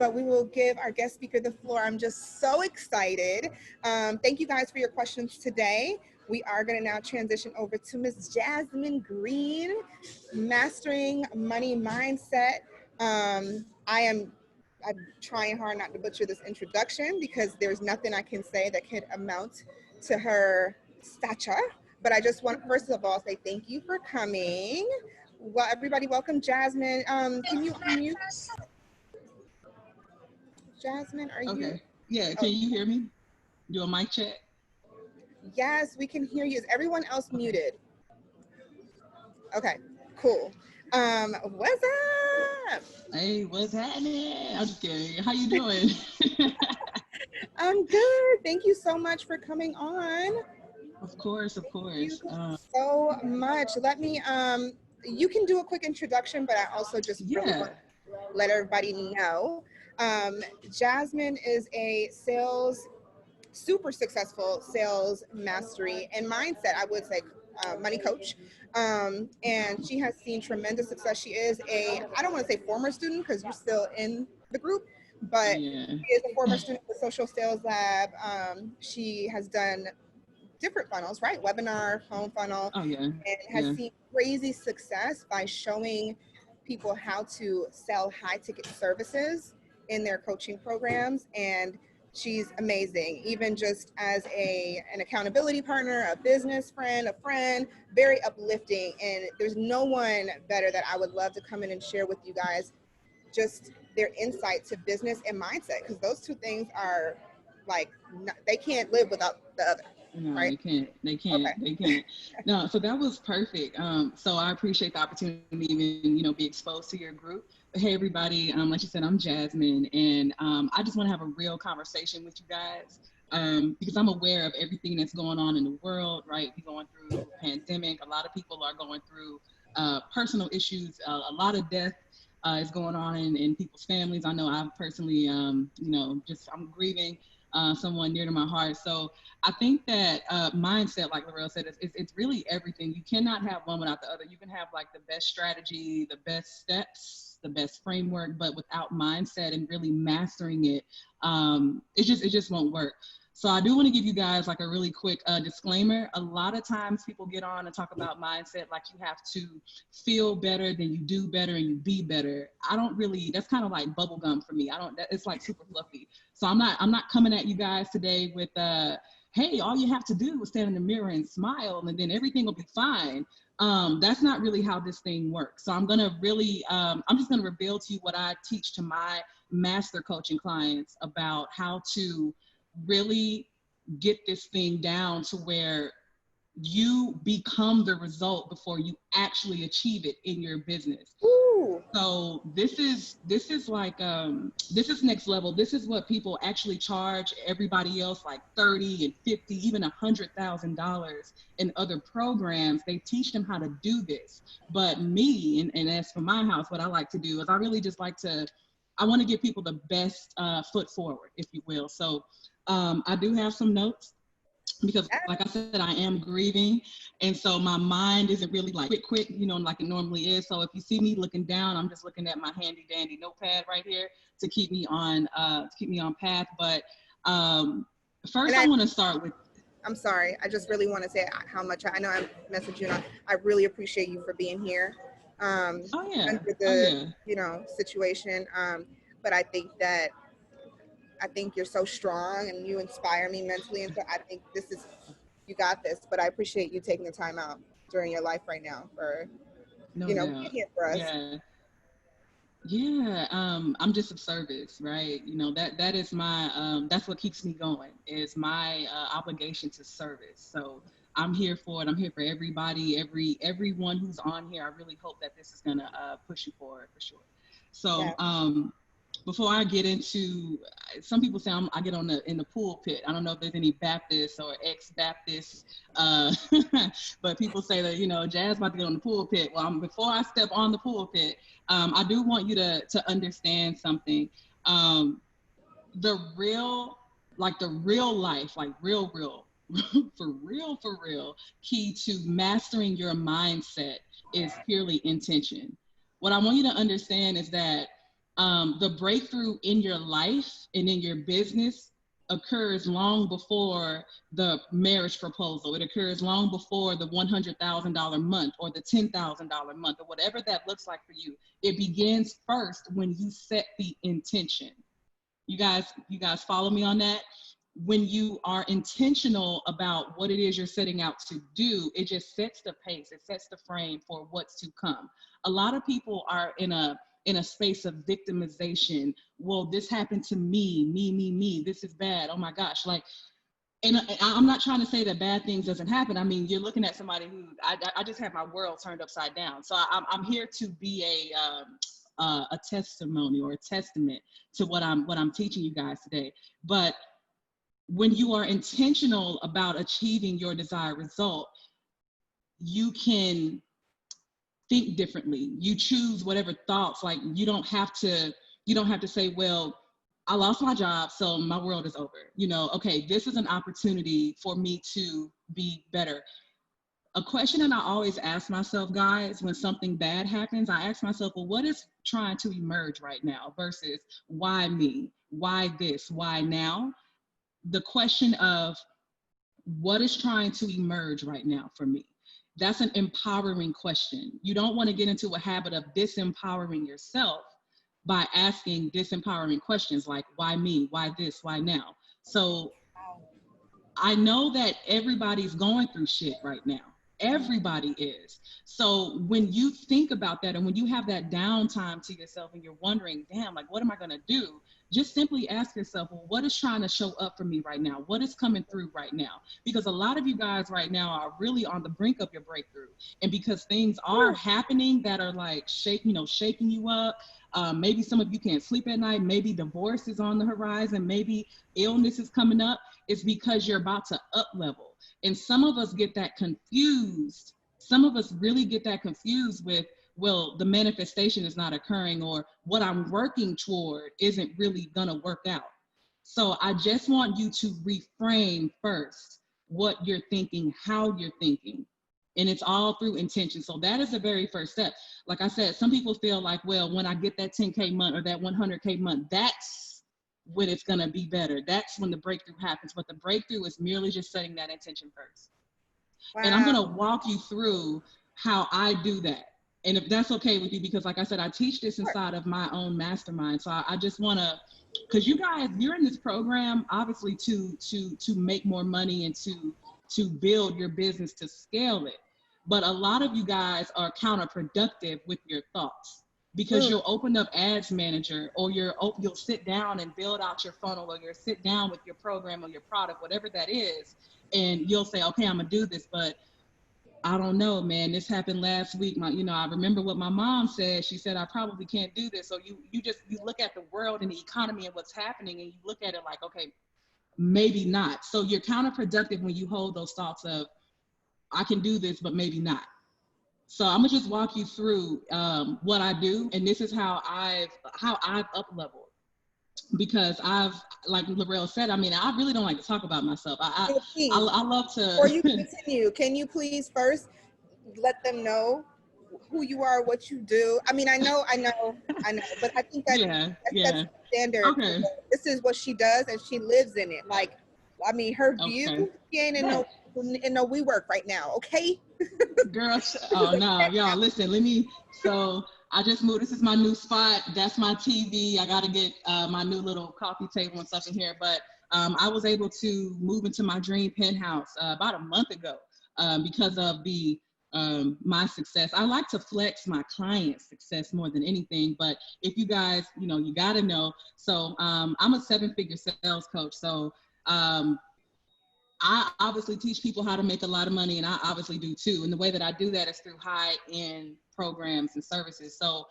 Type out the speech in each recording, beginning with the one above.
but we will give our guest speaker the floor. I'm just so excited. Thank you guys for your questions today. We are going to now transition over to Ms. Jasmine Green, Mastering Money Mindset. I'm trying hard not to butcher this introduction because there's nothing I can say that could amount to her stature. But I just want, first of all, say thank you for coming. Well, everybody, welcome Jasmine. Can you unmute? Jasmine, are you? Okay. Yeah, can you hear me? Do a mic check? Yes, we can hear you. Is everyone else Okay. muted? Okay, cool. What's up? Hey, what's happening? I'm just kidding. How you doing? I'm good. Thank you so much for coming on. Of course, of Thank course. you so much. Let me, you can do a quick introduction, but I also just really want to let everybody know. Jasmine is a super successful sales mastery and mindset, I would say, money coach. And she has seen tremendous success. She is I don't want to say former student because you're still in the group, but Yeah. she is a former student with Social Sales Lab. She has done different funnels, right? Webinar, phone funnel, Oh, yeah. and has seen crazy success by showing people how to sell high ticket services in their coaching programs. And she's amazing, even just as an accountability partner, a business friend, a friend, very uplifting. And there's no one better that I would love to come in and share with you guys just their insight to business and mindset, because those two things are like, they can't live without the other. No, Right? they can't, Okay. they can't. No, so that was perfect. So I appreciate the opportunity to even, be exposed to your group. But hey, everybody, like you said, I'm Jasmine, and I just want to have a real conversation with you guys because I'm aware of everything that's going on in the world, right? We're going through a pandemic. A lot of people are going through personal issues. A lot of death is going on in people's families. I know I've personally, I'm grieving someone near to my heart. So I think that mindset, like Lorell said, it's really everything. You cannot have one without the other. You can have like the best strategy, the best steps, the best framework, but without mindset and really mastering it, it just won't work. So I do want to give you guys like a really quick disclaimer. A lot of times people get on and talk about mindset like you have to feel better, then you do better and you be better. I don't really, that's kind of like bubble gum for me. It's like super fluffy. So I'm not coming at you guys today with hey, all you have to do is stand in the mirror and smile and then everything will be fine. That's not really how this thing works. So I'm gonna really, I'm just gonna reveal to you what I teach to my master coaching clients about how to really get this thing down to where you become the result before you actually achieve it in your business. Ooh. So this is like this is next level. This is what people actually charge everybody else, like 30 and 50, even $100,000 in other programs. They teach them how to do this. But me, and as for my house, what I like to do is I really just like to, I want to give people the best foot forward, if you will. So I do have some notes because like I said, I am grieving. And so my mind isn't really like quick, like it normally is. So if you see me looking down, I'm just looking at my handy dandy notepad right here to keep me on path. But first I want to start with, I'm sorry. I just really want to say how much I know I messaged you and I really appreciate you for being here. Under the, situation. But I think you're so strong and you inspire me mentally. And so I think you got this, but I appreciate you taking the time out during your life right now for, being here for us. Yeah. I'm just of service, right? That is my, that's what keeps me going, is my obligation to service. So I'm here for it. I'm here for everybody, everyone who's on here. I really hope that this is gonna push you forward for sure. So, before I get into, some people say I get in the pulpit. I don't know if there's any Baptists or ex-Baptists, but people say that, Jazz about to get on the pulpit. Well, before I step on the pulpit, I do want you to understand something. The real life, like real, for real, key to mastering your mindset is purely intention. What I want you to understand is that The breakthrough in your life and in your business occurs long before the marriage proposal. It occurs long before the $100,000 month or the $10,000 month or whatever that looks like for you. It begins first when you set the intention. You guys follow me on that? When you are intentional about what it is you're setting out to do, it just sets the pace, it sets the frame for what's to come. A lot of people are in a space of victimization. Well, this happened to me, this is bad, oh my gosh. Like, and I'm not trying to say that bad things doesn't happen. I mean, you're looking at somebody who I just had my world turned upside down. So I'm here to be a testimony or a testament to what I'm teaching you guys today. But when you are intentional about achieving your desired result, you can think differently. You choose whatever thoughts. Like, you don't have to say, well, I lost my job, so my world is over. Okay, this is an opportunity for me to be better. A question that I always ask myself, guys, when something bad happens, I ask myself, well, what is trying to emerge right now versus why me? Why this? Why now? The question of what is trying to emerge right now for me? That's an empowering question. You don't want to get into a habit of disempowering yourself by asking disempowering questions like, why me? Why this? Why now? So I know that everybody's going through shit right now. Everybody is. So when you think about that and when you have that downtime to yourself and you're wondering, damn, like, what am I going to do? Just simply ask yourself, well, what is trying to show up for me right now? What is coming through right now? Because a lot of you guys right now are really on the brink of your breakthrough. And because things are happening that are like shaking you up. Maybe some of you can't sleep at night. Maybe divorce is on the horizon. Maybe illness is coming up. It's because you're about to up level. And some of us get that confused. Some of us really get that confused with, well, the manifestation is not occurring, or what I'm working toward isn't really gonna work out. So I just want you to reframe first what you're thinking, how you're thinking. And it's all through intention. So that is the very first step. Like I said, some people feel like, well, when I get that 10K month or that 100K month, that's when it's going to be better. That's when the breakthrough happens. But the breakthrough is merely just setting that intention first. Wow. And I'm going to walk you through how I do that. And if that's okay with you, because like I said, I teach this inside of my own mastermind. So I just want to, because you guys, you're in this program, obviously to make more money and to build your business, to scale it. But a lot of you guys are counterproductive with your thoughts, because you'll open up Ads Manager, or you'll sit down and build out your funnel, or you'll sit down with your program or your product, whatever that is, and you'll say, okay, I'm gonna do this, but I don't know, man, this happened last week. I remember what my mom said. She said, I probably can't do this. So you look at the world and the economy and what's happening, and you look at it like, okay, maybe not. So you're counterproductive when you hold those thoughts of, I can do this, but maybe not. So I'm gonna just walk you through what I do, and this is how I've up leveled. Because like Lorell said, I mean, I really don't like to talk about myself. I love to. Before you continue, can you please first let them know who you are, what you do? I mean, I know, but I think that that's standard. Okay. This is what she does, and she lives in it. Like, I mean, her view, she ain't in no WeWork right now, okay? Girl, oh no, y'all, listen, so I just moved. This is my new spot. That's my TV. I got to get my new little coffee table and stuff in here. But I was able to move into my dream penthouse about a month ago because of my success. I like to flex my clients' success more than anything. But if you guys, you got to know. So I'm a 7-figure sales coach. So I obviously teach people how to make a lot of money, and I obviously do too. And the way that I do that is through high-end programs and services. So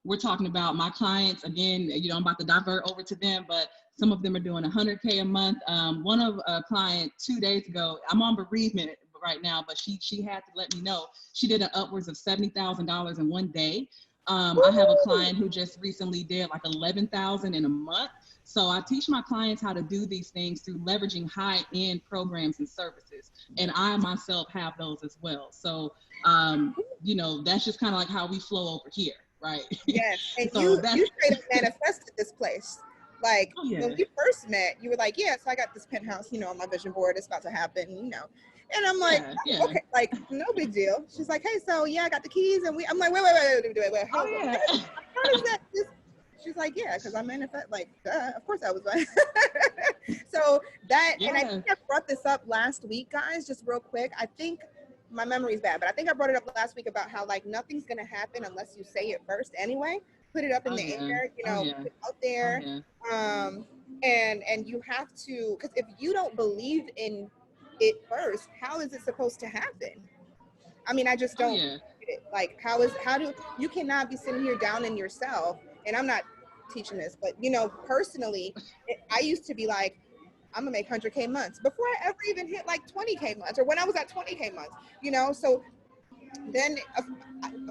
we're talking about my clients. Again, I'm about to divert over to them, but some of them are doing 100K a month. One of a client 2 days ago, I'm on bereavement right now, but she had to let me know she did upwards of $70,000 in one day. I have a client who just recently did like 11,000 in a month. So I teach my clients how to do these things through leveraging high-end programs and services. And I myself have those as well. So, that's just kind of like how we flow over here, right? Yes, and So you straight up manifested this place. Like oh yeah, when we first met, you were like, "Yeah, so I got this penthouse, on my vision board. It's about to happen, And I'm like, yeah, oh, yeah. okay, like no big deal. She's like, "Hey, so yeah, I got the keys," and I'm like, "Wait, Oh hold on. yeah. How does that?" She's like, "Yeah, because I manifest. Like, duh, of course I was right." So that, and I Yeah. think I brought this up last week, guys. Just real quick, I think my memory's bad, but I think I brought it up last week about how like nothing's gonna happen unless you say it first anyway. Put it up in Oh the yeah. air, Oh yeah. put it out Oh there. yeah. And you have to, because if you don't believe in it first, how is it supposed to happen? I mean, I just Oh don't yeah. get it. Like, how do you cannot be sitting here down in yourself? And I'm not teaching this, but personally, I used to be like, I'm gonna make 100K months before I ever even hit like 20K months, or when I was at 20K months. So then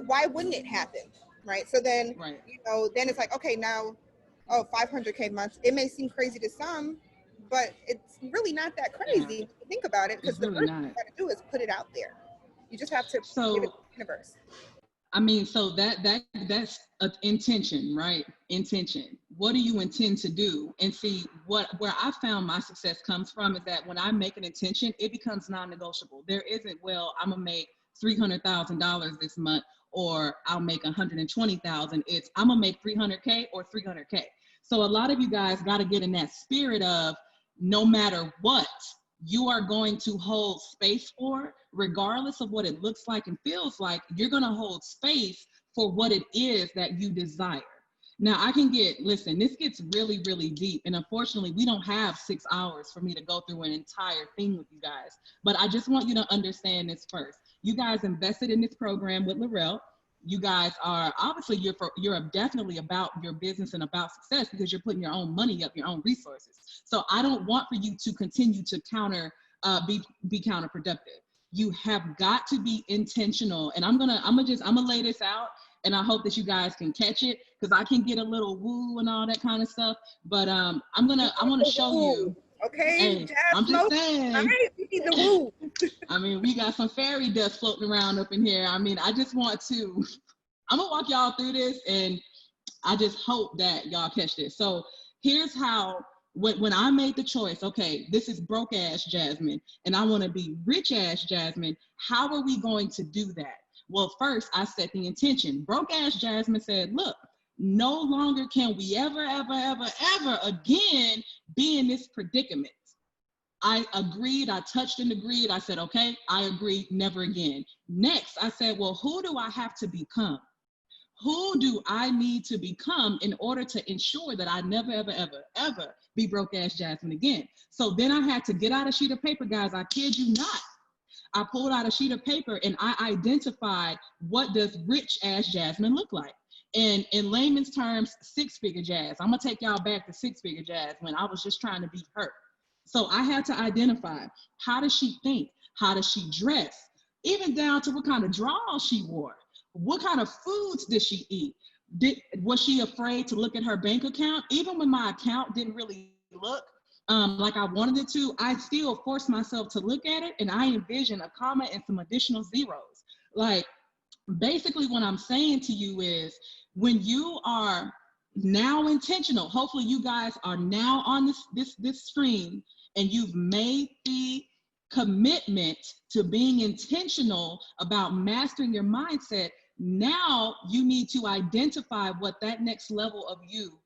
why wouldn't it happen, right? So then Right. then it's like, okay, now 500K months, it may seem crazy to some, but it's really not that Yeah. crazy when you think about it, because It's the really first thing you not. got to do is put it out there. You just have to give it So to the universe. I mean, so that's intention, right? Intention. What do you intend to do? And see, where I found my success comes from is that when I make an intention, it becomes non-negotiable. There isn't, well, I'm gonna make $300,000 this month, or I'll make 120,000. It's I'm gonna make 300K or 300K. So a lot of you guys got to get in that spirit of no matter what, you are going to hold space for, regardless of what it looks like and feels like. You're going to hold space for what it is that you desire. Now, listen, this gets really, really deep. And unfortunately, we don't have 6 hours for me to go through an entire thing with you guys. But I just want you to understand this first. You guys invested in this program with Lorell. You guys are obviously you're definitely about your business and about success, because you're putting your own money up, your own resources. So I don't want for you to continue to be counterproductive. You have got to be intentional. And I'm gonna lay this out, and I hope that you guys can catch it, because I can get a little woo and all that kind of stuff. But I want to show you. Okay, Hey, I'm Jasmine. just All saying. right, we need the woo. I mean, we got some fairy dust floating around up in here. I mean, I'm gonna walk y'all through this, and I just hope that y'all catch this. So here's how, when I made the choice, okay, this is broke ass Jasmine, and I want to be rich ass Jasmine. How are we going to do that? Well, first I set the intention. Broke ass Jasmine said, look, no longer can we ever, ever, ever, ever again be in this predicament. I agreed, I touched and agreed. I said, okay, I agree, never again. Next, I said, well, who do I have to become? Who do I need to become in order to ensure that I never, ever, ever, ever be broke ass Jasmine again? So then I had to get out a sheet of paper, guys. I kid you not. I pulled out a sheet of paper and I identified, what does rich ass Jasmine look like? And in layman's terms, 6-figure Jazz. I'm gonna take y'all back to 6-figure Jazz when I was just trying to be her. So I had to identify, how does she think? How does she dress? Even down to what kind of drawers she wore. What kind of foods did she eat? Was she afraid to look at her bank account? Even when my account didn't really look like I wanted it to, I still forced myself to look at it, and I envisioned a comma and some additional zeros. Like, basically what I'm saying to you is, when you are now intentional, hopefully you guys are now on this stream, and you've made the commitment to being intentional about mastering your mindset. Now you need to identify what that next level of you,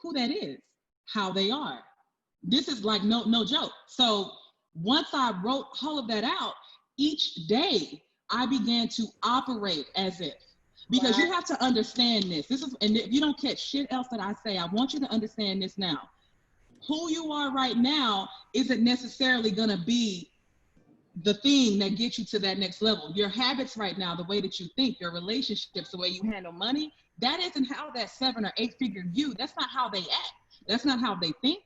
who that is, how they are. This is like no joke. So once I wrote all of that out, each day I began to operate as if, because Wow. you have to understand this. And if you don't catch shit else that I say, I want you to understand this now. Who you are right now isn't necessarily going to be the thing that gets you to that next level. Your habits right now, the way that you think, your relationships, the way you handle money, that isn't how that 7 or 8-figure you, that's not how they act. That's not how they think.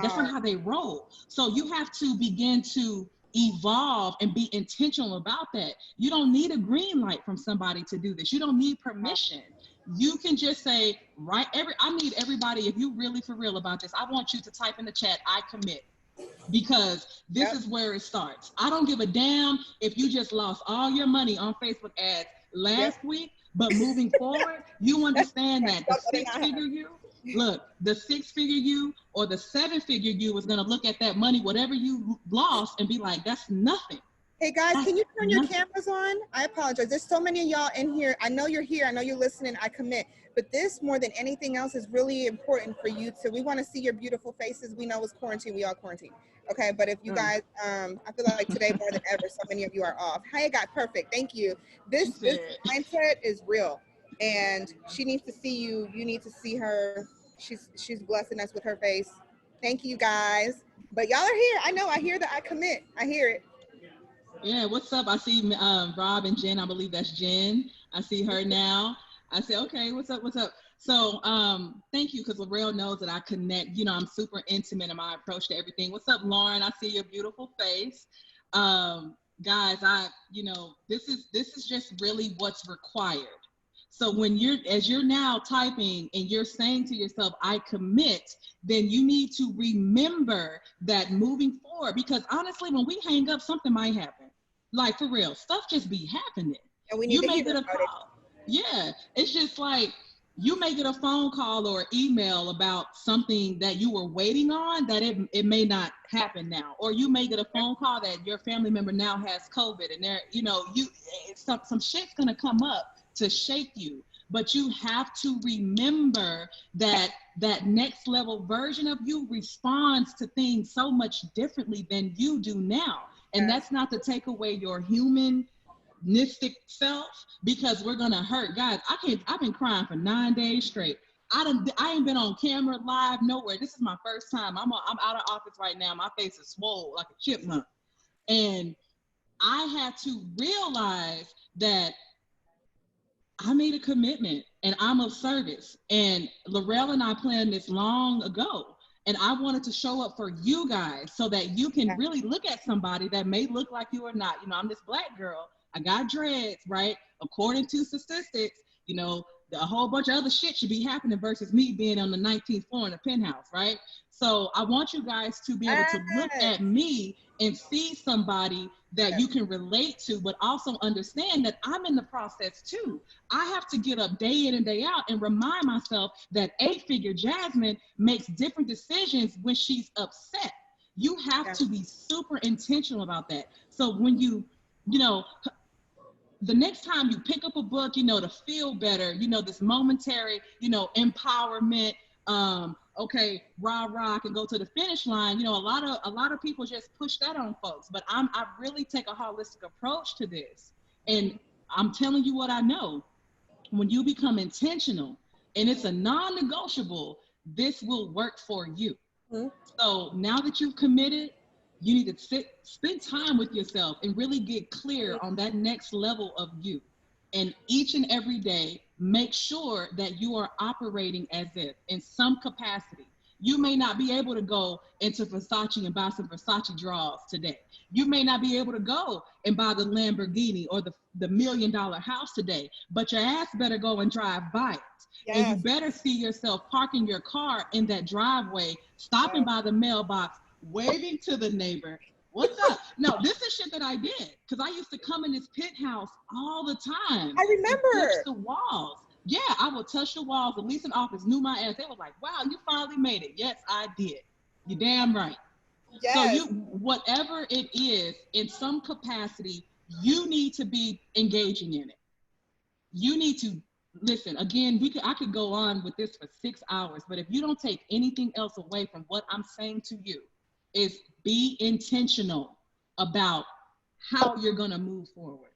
That's not how they roll. So you have to begin to evolve and be intentional about that. You don't need a green light from somebody to do this. You don't need permission. You can just say, I need everybody, if you really for real about this, I want you to type in the chat, I commit. Because this is where it starts. I don't give a damn if you just lost all your money on Facebook ads last week. But moving forward, you understand that the Something I have. six-figure you, look, the six-figure you or the seven-figure you is going to look at that money, whatever you lost, and be like, that's nothing. Hey guys, That's can you turn your nothing. cameras on? I apologize. There's so many of y'all in here. I know you're here. I know you're listening. I commit. But this, more than anything else, is really important for you to. We want to see your beautiful faces. We know it's quarantine. We all quarantine. Okay, but if you guys, I feel like today more than ever, so many of you are off. Hey, got perfect. Thank you. This mindset is real, and she needs to see you. You need to see her. She's blessing us with her face. Thank you guys. But y'all are here. I know. I hear that. I commit. I hear it. Yeah, what's up? I see Rob and Jen. I believe that's Jen. I see her now. I say, okay, what's up? What's up? So thank you, because Lorell knows that I connect. You know, I'm super intimate in my approach to everything. What's up, Lauren? I see your beautiful face. Guys, this is just really what's required. So when as you're now typing and you're saying to yourself, I commit, then you need to remember that moving forward, because honestly, when we hang up, something might happen. Like, for real, stuff just be happening. And we need to may hear get a about call. Yeah, it's just like you may get a phone call or email about something that you were waiting on that it may not happen now, or you may get a phone call that your family member now has COVID, and some shit's gonna come up to shake you. But you have to remember that that next level version of you responds to things so much differently than you do now. And that's not to take away your humanistic self, because we're gonna hurt. Guys, I've been crying for 9 days straight. I ain't been on camera live nowhere. This is my first time. I'm out of office right now. My face is swole like a chipmunk. And I had to realize that I made a commitment and I'm of service. And Lorell and I planned this long ago. And I wanted to show up for you guys so that you can really look at somebody that may look like you or not. You know, I'm this Black girl. I got dreads, right? According to statistics, a whole bunch of other shit should be happening versus me being on the 19th floor in a penthouse, right? So I want you guys to be able to look at me and see somebody that you can relate to, but also understand that I'm in the process too. I have to get up day in and day out and remind myself that 8-figure Jasmine makes different decisions when she's upset. You have to be super intentional about that. So when the next time you pick up a book, to feel better, this momentary, empowerment, okay, rah, I can go to the finish line. A lot of people just push that on folks, but I really take a holistic approach to this. And I'm telling you what I know. When you become intentional and it's a non-negotiable, this will work for you. Mm-hmm. So now that you've committed, you need to spend time with yourself and really get clear on that next level of you. And each and every day, make sure that you are operating as if in some capacity. You may not be able to go into Versace and buy some Versace drawers today. You may not be able to go and buy the Lamborghini or the $1 million house today, but your ass better go and drive by it. Yes. And you better see yourself parking your car in that driveway, stopping by the mailbox, waving to the neighbor. What's up? No, this is shit that I did, because I used to come in this penthouse all the time. I remember. Touch the walls. Yeah, I would touch the walls. The leasing office knew my ass. They was like, wow, you finally made it. Yes, I did. You damn right. Yes. So whatever it is, in some capacity, you need to be engaging in it. You need to listen. Again, I could go on with this for 6 hours, but if you don't take anything else away from what I'm saying to you, is be intentional about how you're gonna move forward.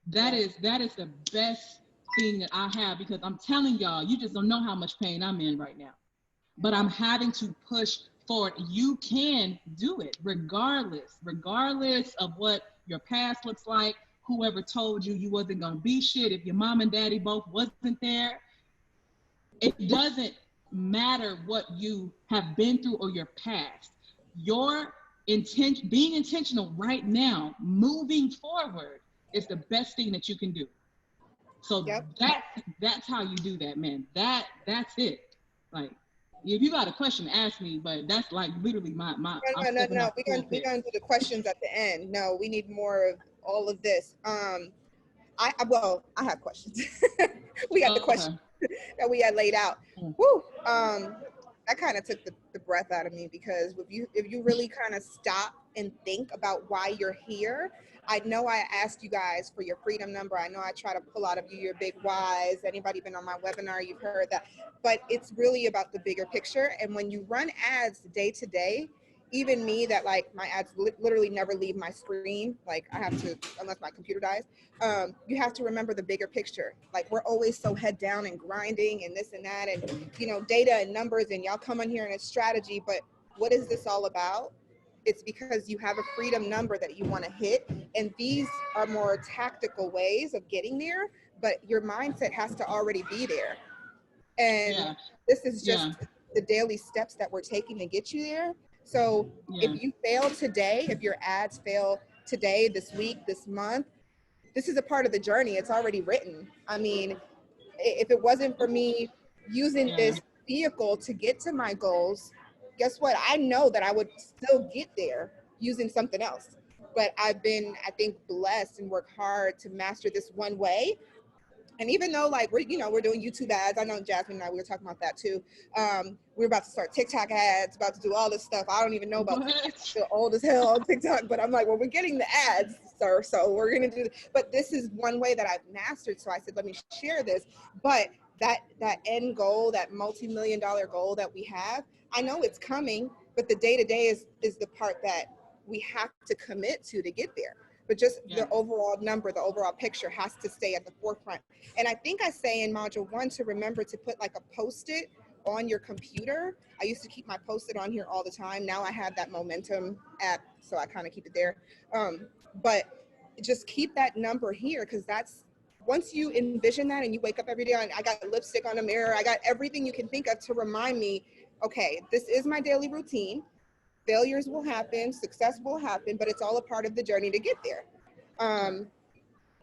That is the best thing that I have, because I'm telling y'all, you just don't know how much pain I'm in right now. But I'm having to push forward. You can do it regardless of what your past looks like, whoever told you you wasn't gonna be shit, if your mom and daddy both wasn't there. It doesn't matter what you have been through or your past. Your being intentional right now, moving forward, is the best thing that you can do. So that's how you do that, man. That's it. Like, if you got a question, ask me. But that's like literally my. No. We're gonna do the questions at the end. No, we need more of all of this. well, I have questions. We got the Okay. question that we had laid out. Mm. Woo. That kind of took the breath out of me, because if you really kind of stop and think about why you're here. I know I asked you guys for your freedom number. I know I try to pull out of you your big whys. Anybody been on my webinar, you've heard that. But it's really about the bigger picture. And when you run ads day to day, even me, that like my ads literally never leave my screen, like I have to, unless my computer dies, you have to remember the bigger picture. Like, we're always so head down and grinding and this and that, and data and numbers, and y'all come on here and it's strategy, but what is this all about? It's because you have a freedom number that you want to hit, and these are more tactical ways of getting there, but your mindset has to already be there. And Yeah. this is just Yeah. the daily steps that we're taking to get you there. So Yeah. if you fail today, if your ads fail today, this week, this month, this is a part of the journey. It's already written. I mean, if it wasn't for me using Yeah. this vehicle to get to my goals, guess what? I know that I would still get there using something else. But I've been, I think, blessed and worked hard to master this one way. And even though like we're doing YouTube ads, I know Jasmine and I, we were talking about that too. We're about to start TikTok ads, about to do all this stuff. I don't even know about TikTok. I feel old as hell on TikTok, but I'm like, well, we're getting the ads, sir. So we're gonna do. But this is one way that I've mastered. So I said, let me share this. But that end goal, that multi-million-dollar goal that we have, I know it's coming, but the day-to-day is the part that we have to commit to get there. But just Yeah. the overall number, the overall picture has to stay at the forefront. And I think I say in module 1 to remember to put like a Post-it on your computer. I used to keep my Post-it on here all the time. Now I have that Momentum app, so I kind of keep it there. But just keep that number here, because that's, once you envision that and you wake up every day, and I got lipstick on the mirror, I got everything you can think of to remind me, okay, this is my daily routine. Failures will happen, success will happen, but it's all a part of the journey to get there.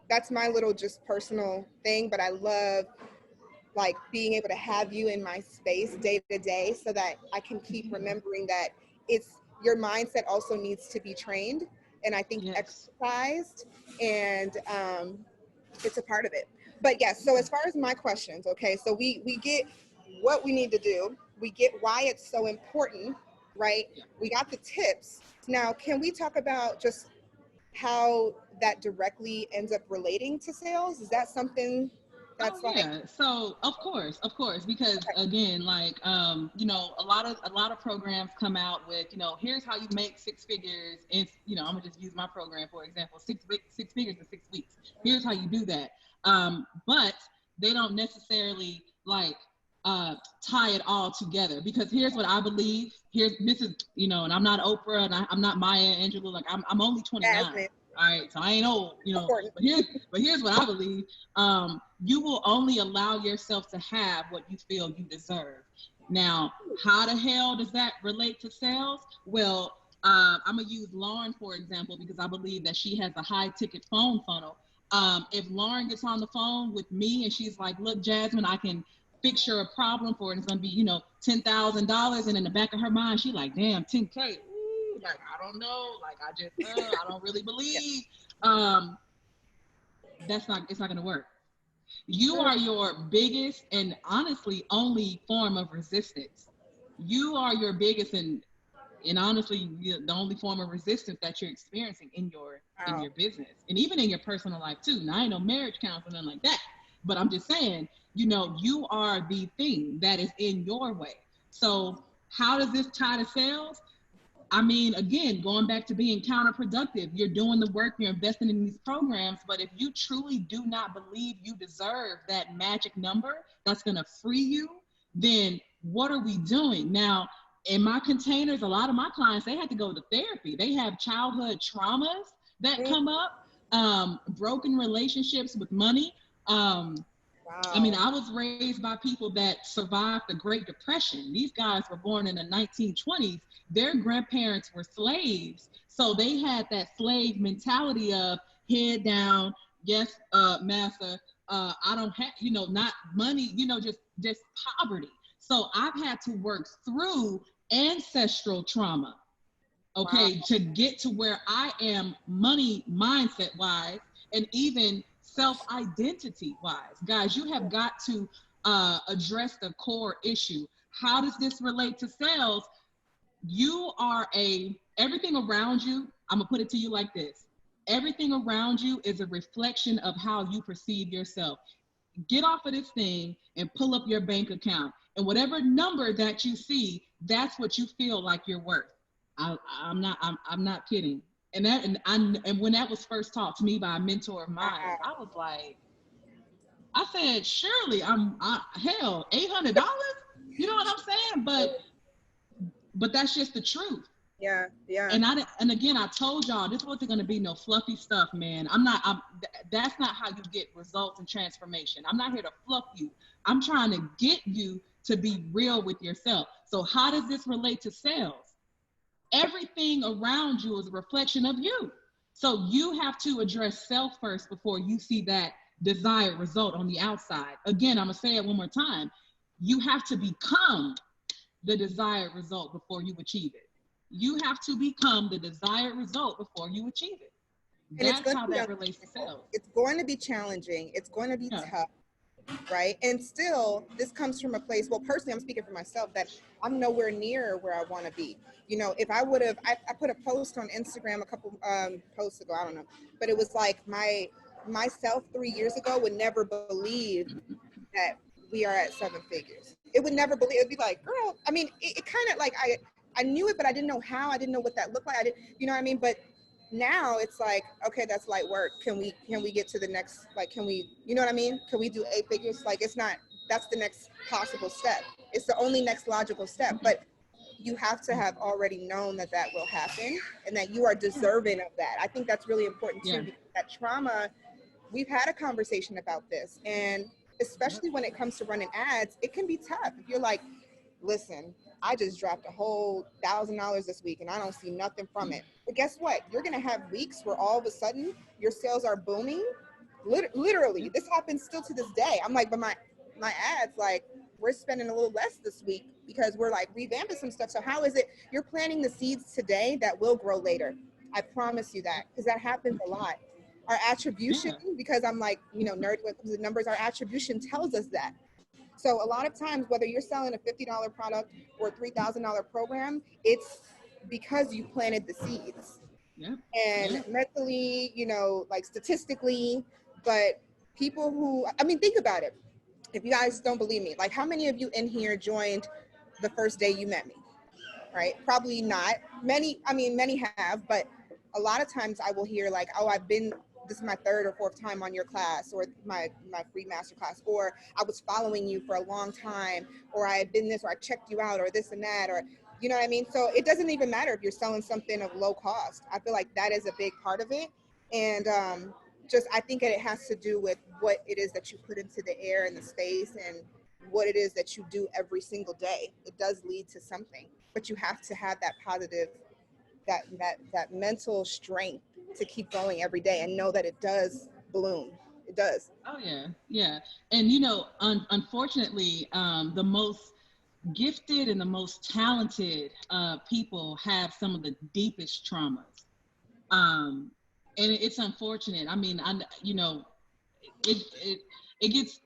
That's my little just personal thing, but I love like being able to have you in my space day to day, so that I can keep remembering that it's, your mindset also needs to be trained, and I think Yes. exercised, and it's a part of it. But yes, so as far as my questions, okay, so we get what we need to do, we get why it's so important, right? We got the tips. Now, can we talk about just how that directly ends up relating to sales? Is that something Oh that's like, yeah. So of course, because again, like a lot of programs come out with, here's how you make 6 figures. And I'm gonna just use my program for example, six figures in 6 weeks. Here's how you do that. But they don't necessarily like tie it all together, because here's what I believe. This is, and I'm not Oprah, and I'm not Maya Angelou. Like I'm only 29. Jasmine, All right, so I ain't old, important. but here's what I believe. You will only allow yourself to have what you feel you deserve. Now, how the hell does that relate to sales? Well, I'm gonna use Lauren for example, because I believe that she has a high ticket phone funnel. If Lauren gets on the phone with me and she's like, look, Jasmine, I can fix your problem for it. It's gonna be, $10,000. And in the back of her mind, she like, damn, 10K. Ooh, like, I don't know. Like, I don't really believe. It's not gonna work. You are your biggest and honestly only form of resistance. You are your biggest and honestly the only form of resistance that you're experiencing in your business, and even in your personal life too. Now, I ain't no marriage counselor like that, but I'm just saying, you are the thing that is in your way. So how does this tie to sales? I mean, again, going back to being counterproductive, you're doing the work, you're investing in these programs, but if you truly do not believe you deserve that magic number that's going to free you, then what are we doing? Now, in my containers, a lot of my clients, they had to go to therapy. They have childhood traumas that come up, broken relationships with money. I mean, I was raised by people that survived the Great Depression. These guys were born in the 1920s. Their grandparents were slaves. So they had that slave mentality of head down, yes, master, I don't have, not money, just poverty. So I've had to work through ancestral trauma, okay, to get to where I am money mindset wise, and even self-identity wise. Guys, you have got to address the core issue. How does this relate to sales? You are everything around you, I'm gonna put it to you like this. Everything around you is a reflection of how you perceive yourself. Get off of this thing and pull up your bank account. And whatever number that you see, that's what you feel like you're worth. I'm not kidding. And when that was first taught to me by a mentor of mine, I was like, I said, surely hell, $800? You know what I'm saying? But that's just the truth. Yeah. And again, I told y'all this wasn't going to be no fluffy stuff, man. That's not how you get results and transformation. I'm not here to fluff you. I'm trying to get you to be real with yourself. So how does this relate to sales? Everything around you is a reflection of you. So you have to address self first before you see that desired result on the outside. Again, I'm going to say it one more time. You have to become the desired result before you achieve it. You have to become the desired result before you achieve it. That's how that relates to sales. It's going to be challenging. It's going to be tough, right? And still, this comes from a place, well, personally, I'm speaking for myself, that I'm nowhere near where I want to be. You know, if I would have, I put a post on Instagram a couple posts ago, I don't know, but it was like myself 3 years ago would never believe that we are at 7 figures. It would never believe, it'd be like, girl, I mean, it kind of like, I knew it, but I didn't know how. I didn't know what that looked like. You know what I mean? But now it's like, okay, that's light work. Can we get to the next, like, can we, you know what I mean? Can we do 8 figures? Like, it's not, that's the next possible step. It's the only next logical step. But you have to have already known that will happen and that you are deserving of that. I think that's really important too, because that trauma, we've had a conversation about this. And especially when it comes to running ads, it can be tough. If you're like, listen, I just dropped a whole $1,000 this week and I don't see nothing from it. But guess what? You're going to have weeks where all of a sudden your sales are booming. Literally, this happens still to this day. I'm like, but my ads, like, we're spending a little less this week because we're like revamping some stuff. So how is it you're planting the seeds today that will grow later? I promise you that, because that happens a lot. Our attribution, because I'm like, you know, nerd with the numbers, our attribution tells us that. So a lot of times, whether you're selling a $50 product or a $3,000 program, it's because you planted the seeds. And mentally, you know, like statistically, but people who, I mean, think about it. If you guys don't believe me, like how many of you in here joined the first day you met me, right? Probably not. Many have, but a lot of times I will hear like, oh, this is my 3rd or 4th time on your class, or my free master class, or I was following you for a long time, or I had been this, or I checked you out, or this and that, or, you know what I mean? So it doesn't even matter if you're selling something of low cost. I feel like that is a big part of it. And I think that it has to do with what it is that you put into the air and the space and what it is that you do every single day. It does lead to something, but you have to have that positive, that mental strength to keep going every day and know that it does bloom. It does. Oh yeah. And you know, unfortunately, the most gifted and the most talented people have some of the deepest traumas. And it's unfortunate. I mean, it gets,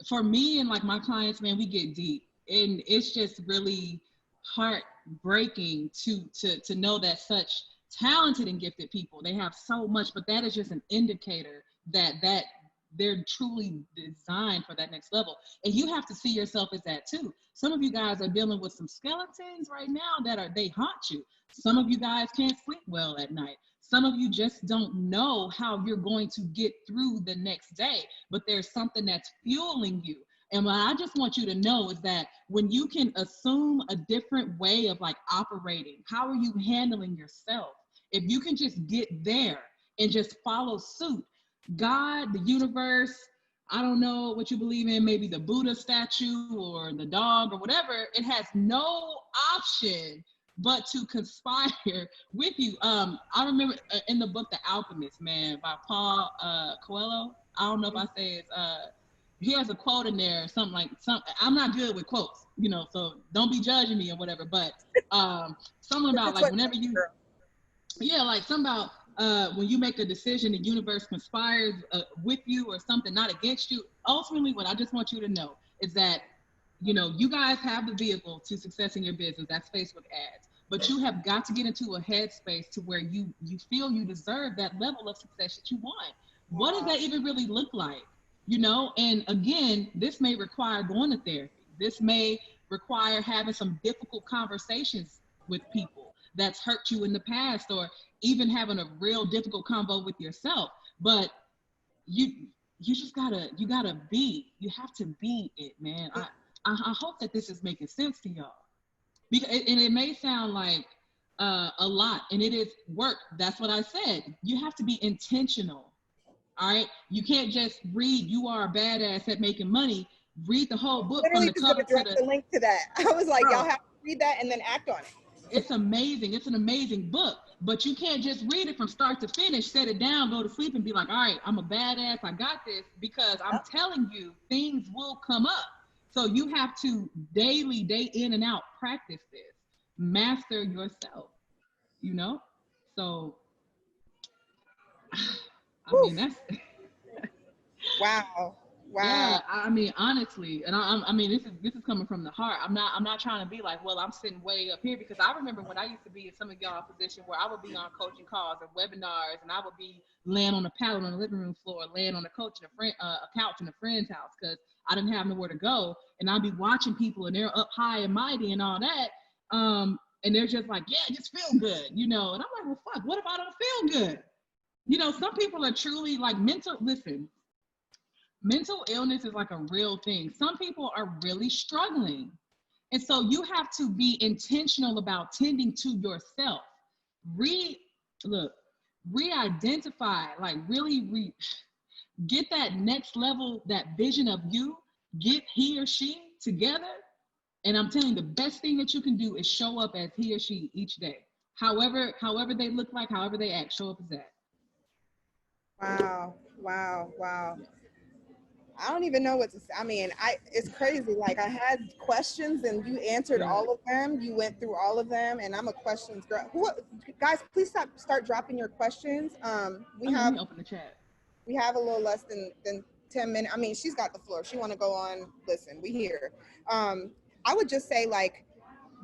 for me and like my clients, man, we get deep, and it's just really heartbreaking to know that such talented and gifted people, they have so much, but that is just an indicator that they're truly designed for that next level. And you have to see yourself as that too. Some of you guys are dealing with some skeletons right now they haunt you. Some of you guys can't sleep well at night. Some of you just don't know how you're going to get through the next day, but there's something that's fueling you. And what I just want you to know is that when you can assume a different way of like operating, how are you handling yourself? If you can just get there and just follow suit, God, the universe, I don't know what you believe in, maybe the Buddha statue or the dog or whatever, it has no option but to conspire with you. I remember in the book, The Alchemist, man, by Paul Coelho. I don't know if I say it. He has a quote in there, something. I'm not good with quotes, you know, so don't be judging me or whatever. But something about like whenever you, like something about when you make a decision, the universe conspires with you or something, not against you. Ultimately, what I just want you to know is that, you know, you guys have the vehicle to success in your business. That's Facebook ads. But you have got to get into a headspace to where you feel you deserve that level of success that you want. What does that even really look like? You know, and again, this may require going to therapy. This may require having some difficult conversations with people that's hurt you in the past, or even having a real difficult convo with yourself. But you just gotta you have to be it, man. I hope that this is making sense to y'all, because and it may sound like a lot, and it is work. That's what I said. You have to be intentional. All right, you can't just read "You Are a Badass at Making Money." Read the whole book from Literally the just gonna cover to drop the. the link to that. I was like, Bro, y'all have to read that and then act on it. it's amazing. It's an amazing book, but you can't just read it from start to finish, set it down, go to sleep, and be like, all right, I'm a badass, I got this, because I'm telling you, things will come up. So you have to daily, day in and out, practice this, master yourself, you know? So, I mean, that's. Wow. Yeah, I mean, honestly, and I mean, this is coming from the heart. I'm not trying to be like, well, I'm sitting way up here, because I remember when I used to be in some of y'all position where I would be on coaching calls and webinars, and I would be laying on a pallet on the living room floor, laying on a couch in a friend's house, because I didn't have nowhere to go, and I'd be watching people, and they're up high and mighty and all that, and they're just like, yeah, just feel good, you know, and I'm like, well, fuck, what if I don't feel good? You know, some people are truly like mental illness is like a real thing. Some people are really struggling. And so you have to be intentional about tending to yourself. Re-identify, like really get that next level, that vision of you, get he or she together. And I'm telling you, the best thing that you can do is show up as he or she each day. However they look like, however they act, show up as that. Wow. I don't even know what to say. I mean, it's crazy. Like, I had questions and you answered all of them. You went through all of them, and I'm a questions girl. Guys, please start dropping your questions. Let me open the chat. We have a little less than 10 minutes. I mean, she's got the floor. She want to go on. Listen, we here. I would just say, like,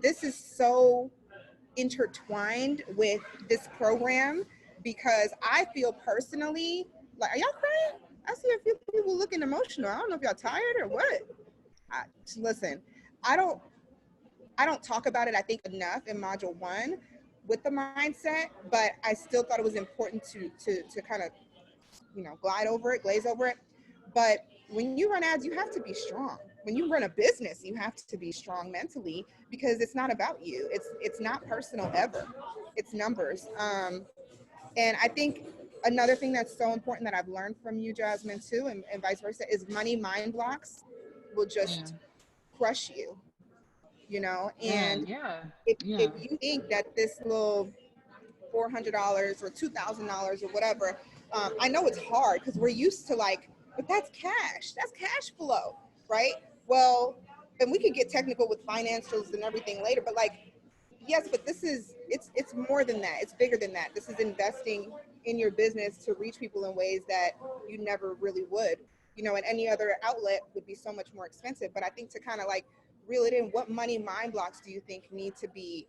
this is so intertwined with this program, because I feel personally, like, are y'all crying? I see a few people looking emotional. I don't know if y'all tired or what. Listen, I don't talk about it, I think, enough in module 1 with the mindset, but I still thought it was important to kind of, you know, glaze over it. But when you run ads, you have to be strong. When you run a business, you have to be strong mentally, because it's not about you. It's not personal ever. It's numbers. And I think another thing that's so important that I've learned from you, Jasmine, too, and vice versa, is money mind blocks will just crush you, you know? And if you think that this little $400 or $2,000 or whatever, I know it's hard because we're used to, like, but that's cash flow, right? Well, and we could get technical with financials and everything later, but, like, yes, but it's more than that. It's bigger than that. This is investing in your business to reach people in ways that you never really would, you know, and any other outlet would be so much more expensive. But I think to kind of, like, reel it in, what money mind blocks do you think need to be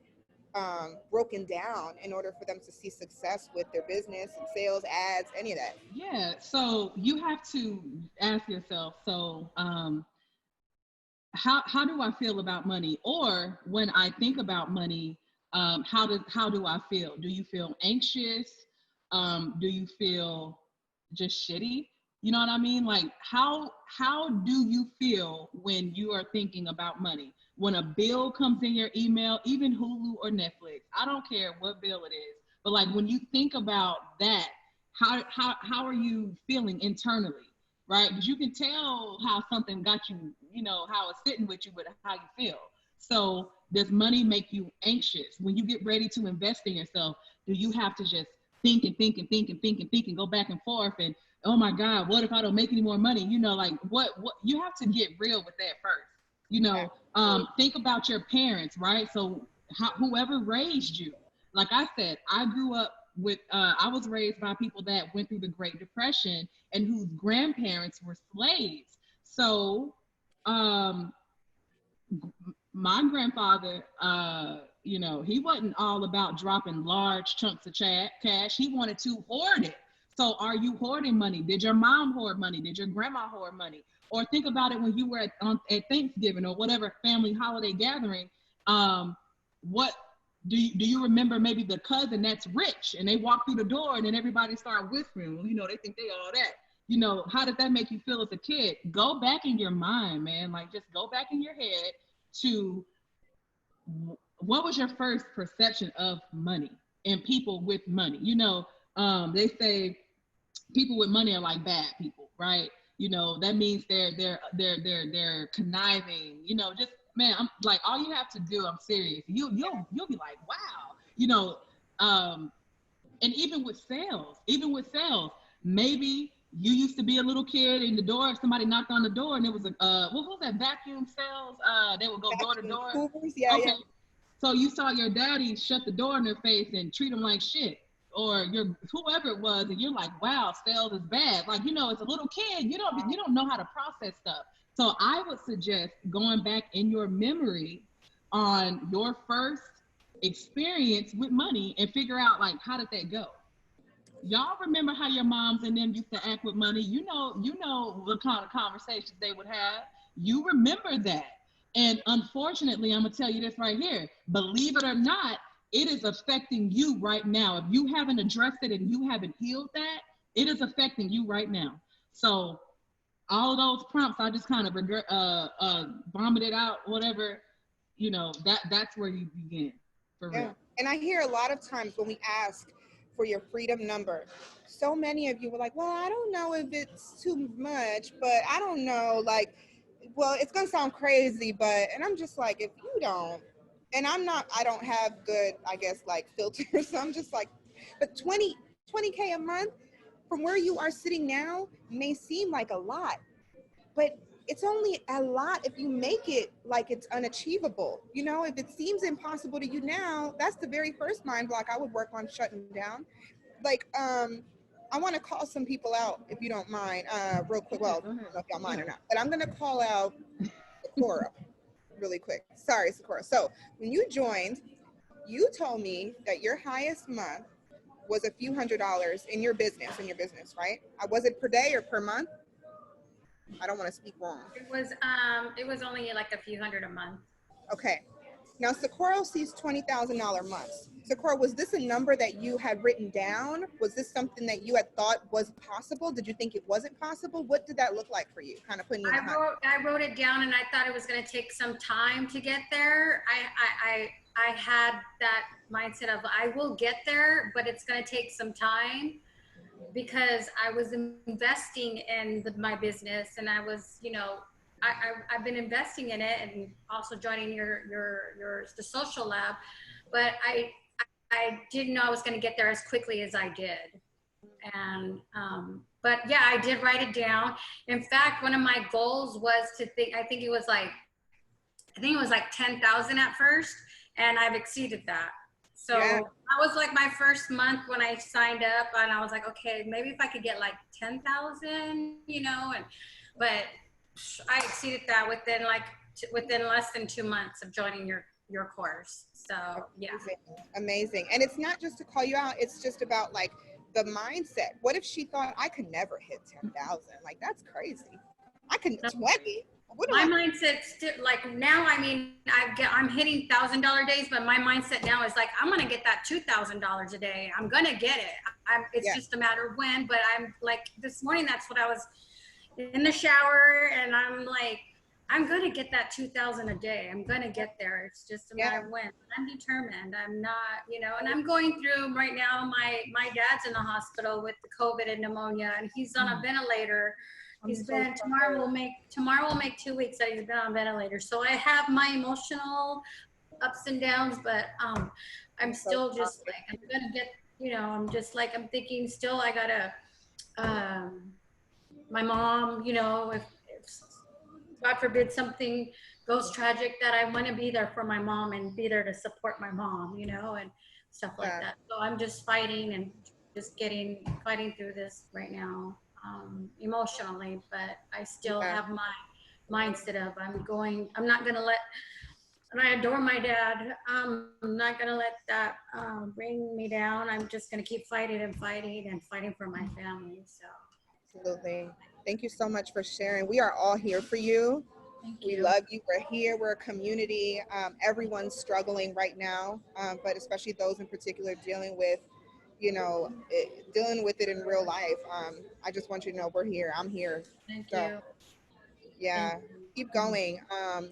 broken down in order for them to see success with their business and sales, ads, any of that? Yeah, so you have to ask yourself, so how do I feel about money? Or when I think about money, how do I feel? Do you feel anxious? Do you feel just shitty? You know what I mean? Like, how do you feel when you are thinking about money? When a bill comes in your email, even Hulu or Netflix, I don't care what bill it is, but, like, when you think about that, how are you feeling internally? Right? Because you can tell how something got you, you know, how it's sitting with you, but how you feel. So does money make you anxious? When you get ready to invest in yourself, do you have to just think and go back and forth and, oh my God, what if I don't make any more money? You know, like, what you have to get real with that first. You know, think about your parents, right? So whoever raised you, like I said, I grew up I was raised by people that went through the Great Depression and whose grandparents were slaves. So, my grandfather, he wasn't all about dropping large chunks of cash. He wanted to hoard it. So are you hoarding money? Did your mom hoard money? Did your grandma hoard money? Or think about it when you were at Thanksgiving or whatever family holiday gathering. What do you remember? Maybe the cousin that's rich and they walk through the door and then everybody start whispering. Well, they think they all that. How did that make you feel as a kid? Go back in your mind, man. Like, just go back in your head to what was your first perception of money and people with money. They say people with money are like bad people, right? That means they're conniving. Just, man, I'm like, all you have to do, I'm serious, you'll be like, wow. And even with sales, maybe you used to be a little kid in the door, somebody knocked on the door and it was what was that, vacuum sales? They would go door to door. Yeah, okay. yeah. So you saw your daddy shut the door in their face and treat them like shit, or whoever it was, and you're like, wow, sales is bad. Like, as a little kid, you don't know how to process stuff. So I would suggest going back in your memory on your first experience with money and figure out, like, how did that go? Y'all remember how your moms and them used to act with money? You know what kind of conversations they would have. You remember that. And unfortunately, I'm gonna tell you this right here. Believe it or not, it is affecting you right now. If you haven't addressed it and you haven't healed that, it is affecting you right now. So all of those prompts, I just kind of vomited out, whatever, that's where you begin, for real. And I hear a lot of times when we ask for your freedom number, so many of you were like, well, I don't know if it's too much, but I don't know, like, well, it's gonna sound crazy, but, and I'm just like, if you don't, and I don't have good, I guess, like, filters, so I'm just like, but 20K a month from where you are sitting now may seem like a lot, but it's only a lot if you make it like it's unachievable. If it seems impossible to you now, that's the very first mind block I would work on shutting down. Like, I want to call some people out, if you don't mind, real quick. Well, I don't know if y'all mind or not, but I'm going to call out Sakura really quick. Sorry, Sakura. So when you joined, you told me that your highest month was a few $100s in your business, right? Was it per day or per month? I don't want to speak wrong. It was only like a few hundred a month. Okay. Now, Sakura sees $20,000 months. Sakura, was this a number that you had written down? Was this something that you had thought was possible? Did you think it wasn't possible? What did that look like for you? Kind of putting you in I wrote it down, and I thought it was going to take some time to get there. I had that mindset of, I will get there, but it's going to take some time, because I was investing in my business, and I was, I've been investing in it, and also joining the social lab, but I didn't know I was going to get there as quickly as I did. And, but yeah, I did write it down. In fact, one of my goals was to think, I think it was like 10,000 at first, and I've exceeded that. So that was like my first month when I signed up, and I was like, okay, maybe if I could get like 10,000, but I exceeded that within less than 2 months of joining your course. So yeah. Amazing. And it's not just to call you out, it's just about like the mindset. What if she thought, I could never hit 10,000? Like, that's crazy. I can 20. My mindset still, like, now, I mean, I'm hitting $1,000 days, but my mindset now is like, I'm gonna get that $2,000 a day. I'm gonna get it. It's just a matter of when. But I'm like, this morning, that's what I was in the shower, and I'm like, I'm gonna get that 2,000 a day. I'm gonna get there. It's just a matter of when. I'm determined. I'm not, and I'm going through right now. My dad's in the hospital with the COVID and pneumonia, and he's on a ventilator. Tomorrow will make 2 weeks that he's been on ventilator. So I have my emotional ups and downs, but I'm still just like, I'm gonna get, I'm just like, I'm thinking still, I gotta, my mom, if God forbid something goes tragic that I want to be there for my mom and be there to support my mom, you know, and stuff like Yeah. that. So I'm just fighting and just fighting through this right now, emotionally, but I still Yeah. have my mindset of I'm not going to let, and I adore my dad. I'm not going to let that bring me down. I'm just going to keep fighting and fighting and fighting for my family. So Absolutely. Thank you so much for sharing. We are all here for you. thank We you. love you. We're here. We're a community. Everyone's struggling right now, but especially those in particular dealing with, dealing with it in real life. I just want you to know we're here. I'm here. Thank So, you. Thank yeah, keep you. going.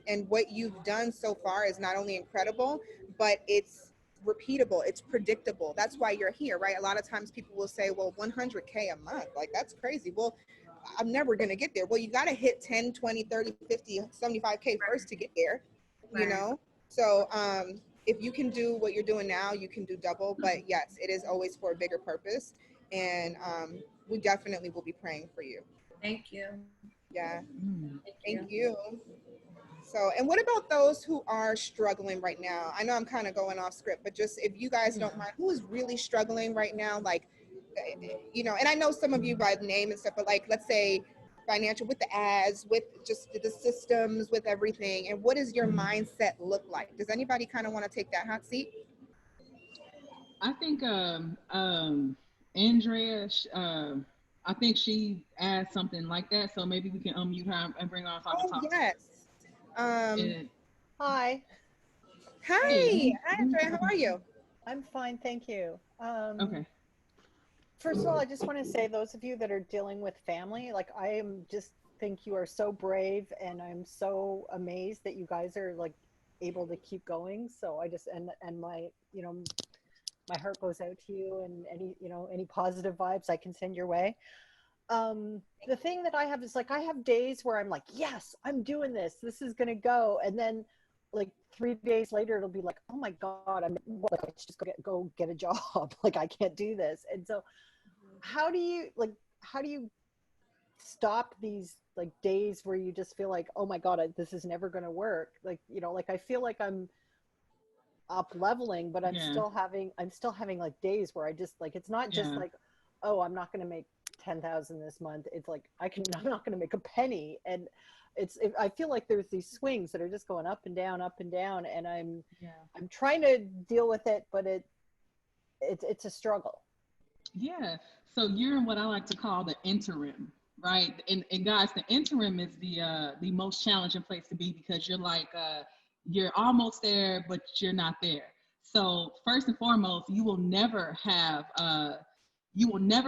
And what you've done so far is not only incredible, but it's repeatable. It's predictable. That's why you're here, right? A lot of times people will say, well, 100K a month, like that's crazy. Well, I'm never going to get there. Well, you got to hit 10, 20, 30, 50, 75K first to get there, you Right. know? So if you can do what you're doing now, you can do double. But yes, it is always for a bigger purpose. And we definitely will be praying for you. Thank you. Yeah. Thank Thank you. you. So, and what about those who are struggling right now? I know I'm kind of going off script, but just if you guys don't mind, who is really struggling right now? Like, and I know some of you by name and stuff, but like, let's say financial, with the ads, with just the systems, with everything. And what does your mindset look like? Does anybody kind of want to take that hot seat? I think Andrea, I think she asked something like that. So maybe we can unmute her and bring her on so I can Oh, talk to her. yes. Um, And, Hi, Hi. Hi, Andrea. How okay. are you? I'm fine, thank you. Okay. First of all, I just want to say those of you that are dealing with family, like I am just think you are so brave and I'm so amazed that you guys are like able to keep going. So I just and my, my heart goes out to you and any positive vibes I can send your way. The thing that I have is like I have days where I'm like, yes, I'm doing this. This is gonna go, and then like 3 days later, it'll be like, oh my god, I should just go get a job. Like I can't do this. And so, how do you stop these like days where you just feel like, oh my god, this is never gonna work? Like like I feel like I'm up leveling, but Yeah. I'm still having like days where I just like it's not just Yeah. like, oh, I'm not going to make 10,000 this month. It's like I'm not going to make a penny, and I feel like there's these swings that are just going up and down, and Yeah. I'm trying to deal with it, but it's a struggle. Yeah. So you're in what I like to call the interim, right? And guys, the interim is the most challenging place to be because you're like you're almost there, but you're not there. So first and foremost, you will never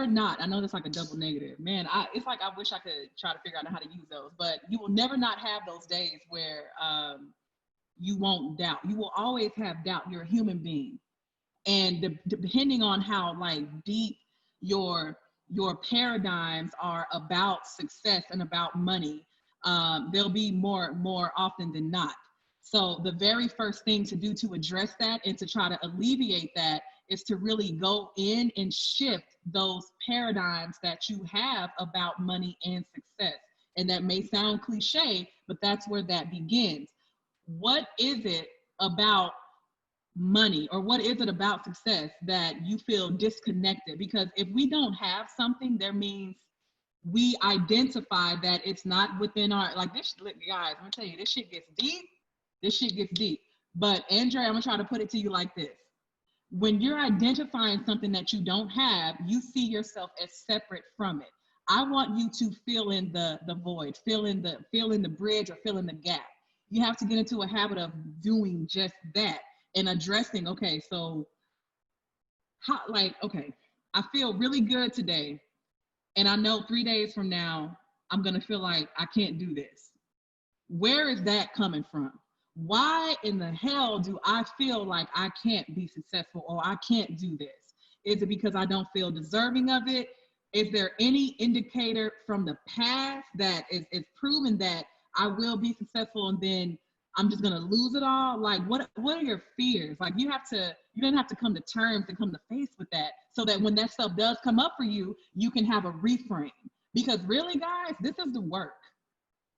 not. I know that's like a double negative, man. It's like I wish I could try to figure out how to use those, but you will never not have those days where you won't doubt. You will always have doubt. You're a human being, and depending on how like deep your paradigms are about success and about money, they'll be more often than not. So the very first thing to do to address that and to try to alleviate that is to really go in and shift those paradigms that you have about money and success. And that may sound cliche, but that's where that begins. What is it about money, or what is it about success that you feel disconnected? Because if we don't have something, there means we identify that it's not within our, like this, look, guys, I'm gonna tell you, this shit gets deep. But Andrea, I'm gonna try to put it to you like this. When you're identifying something that you don't have, you see yourself as separate from it. I want you to fill in the void, fill in the bridge, or fill in the gap. You have to get into a habit of doing just that and addressing, okay, so okay, I feel really good today, and I know 3 days from now I'm gonna feel like I can't do this. Where is that coming from? Why in the hell do I feel like I can't be successful or I can't do this? Is it because I don't feel deserving of it? Is there any indicator from the past that is proven that I will be successful and then I'm just gonna lose it all? Like what are your fears? Like you don't have to come to terms and come to face with that so that when that stuff does come up for you, you can have a reframe. Because really, guys, this is the work.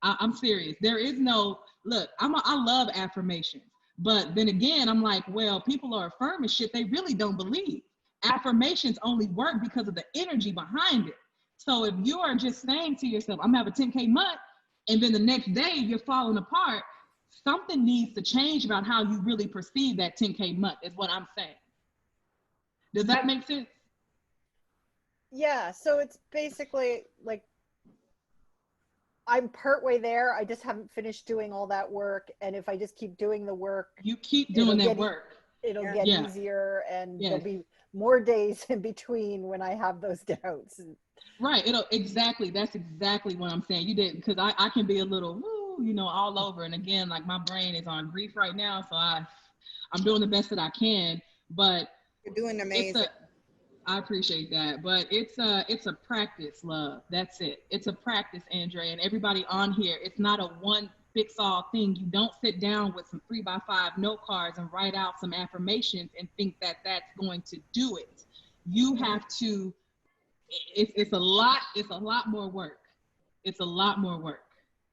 I'm serious. There is no, look, I love affirmations. But then again, I'm like, well, people are affirming shit they really don't believe. Affirmations only work because of the energy behind it. So if you are just saying to yourself, I'm gonna have a 10K month, and then the next day you're falling apart, something needs to change about how you really perceive that 10K month, is what I'm saying. Does that make sense? Yeah, so it's basically like I'm partway there. I just haven't finished doing all that work. And if I just keep doing the work, you keep doing that work. It'll get easier, and there'll be more days in between when I have those doubts. Right. Exactly. That's exactly what I'm saying. You did, because I can be a little, all over. And again, like my brain is on grief right now. So I'm doing the best that I can, but you're doing amazing. I appreciate that, but it's a practice, love. That's it. It's a practice, Andre, and everybody on here. It's not a one fix all thing. You don't sit down with some 3x5 note cards and write out some affirmations and think that that's going to do it. You have to. It's a lot more work. It's a lot more work.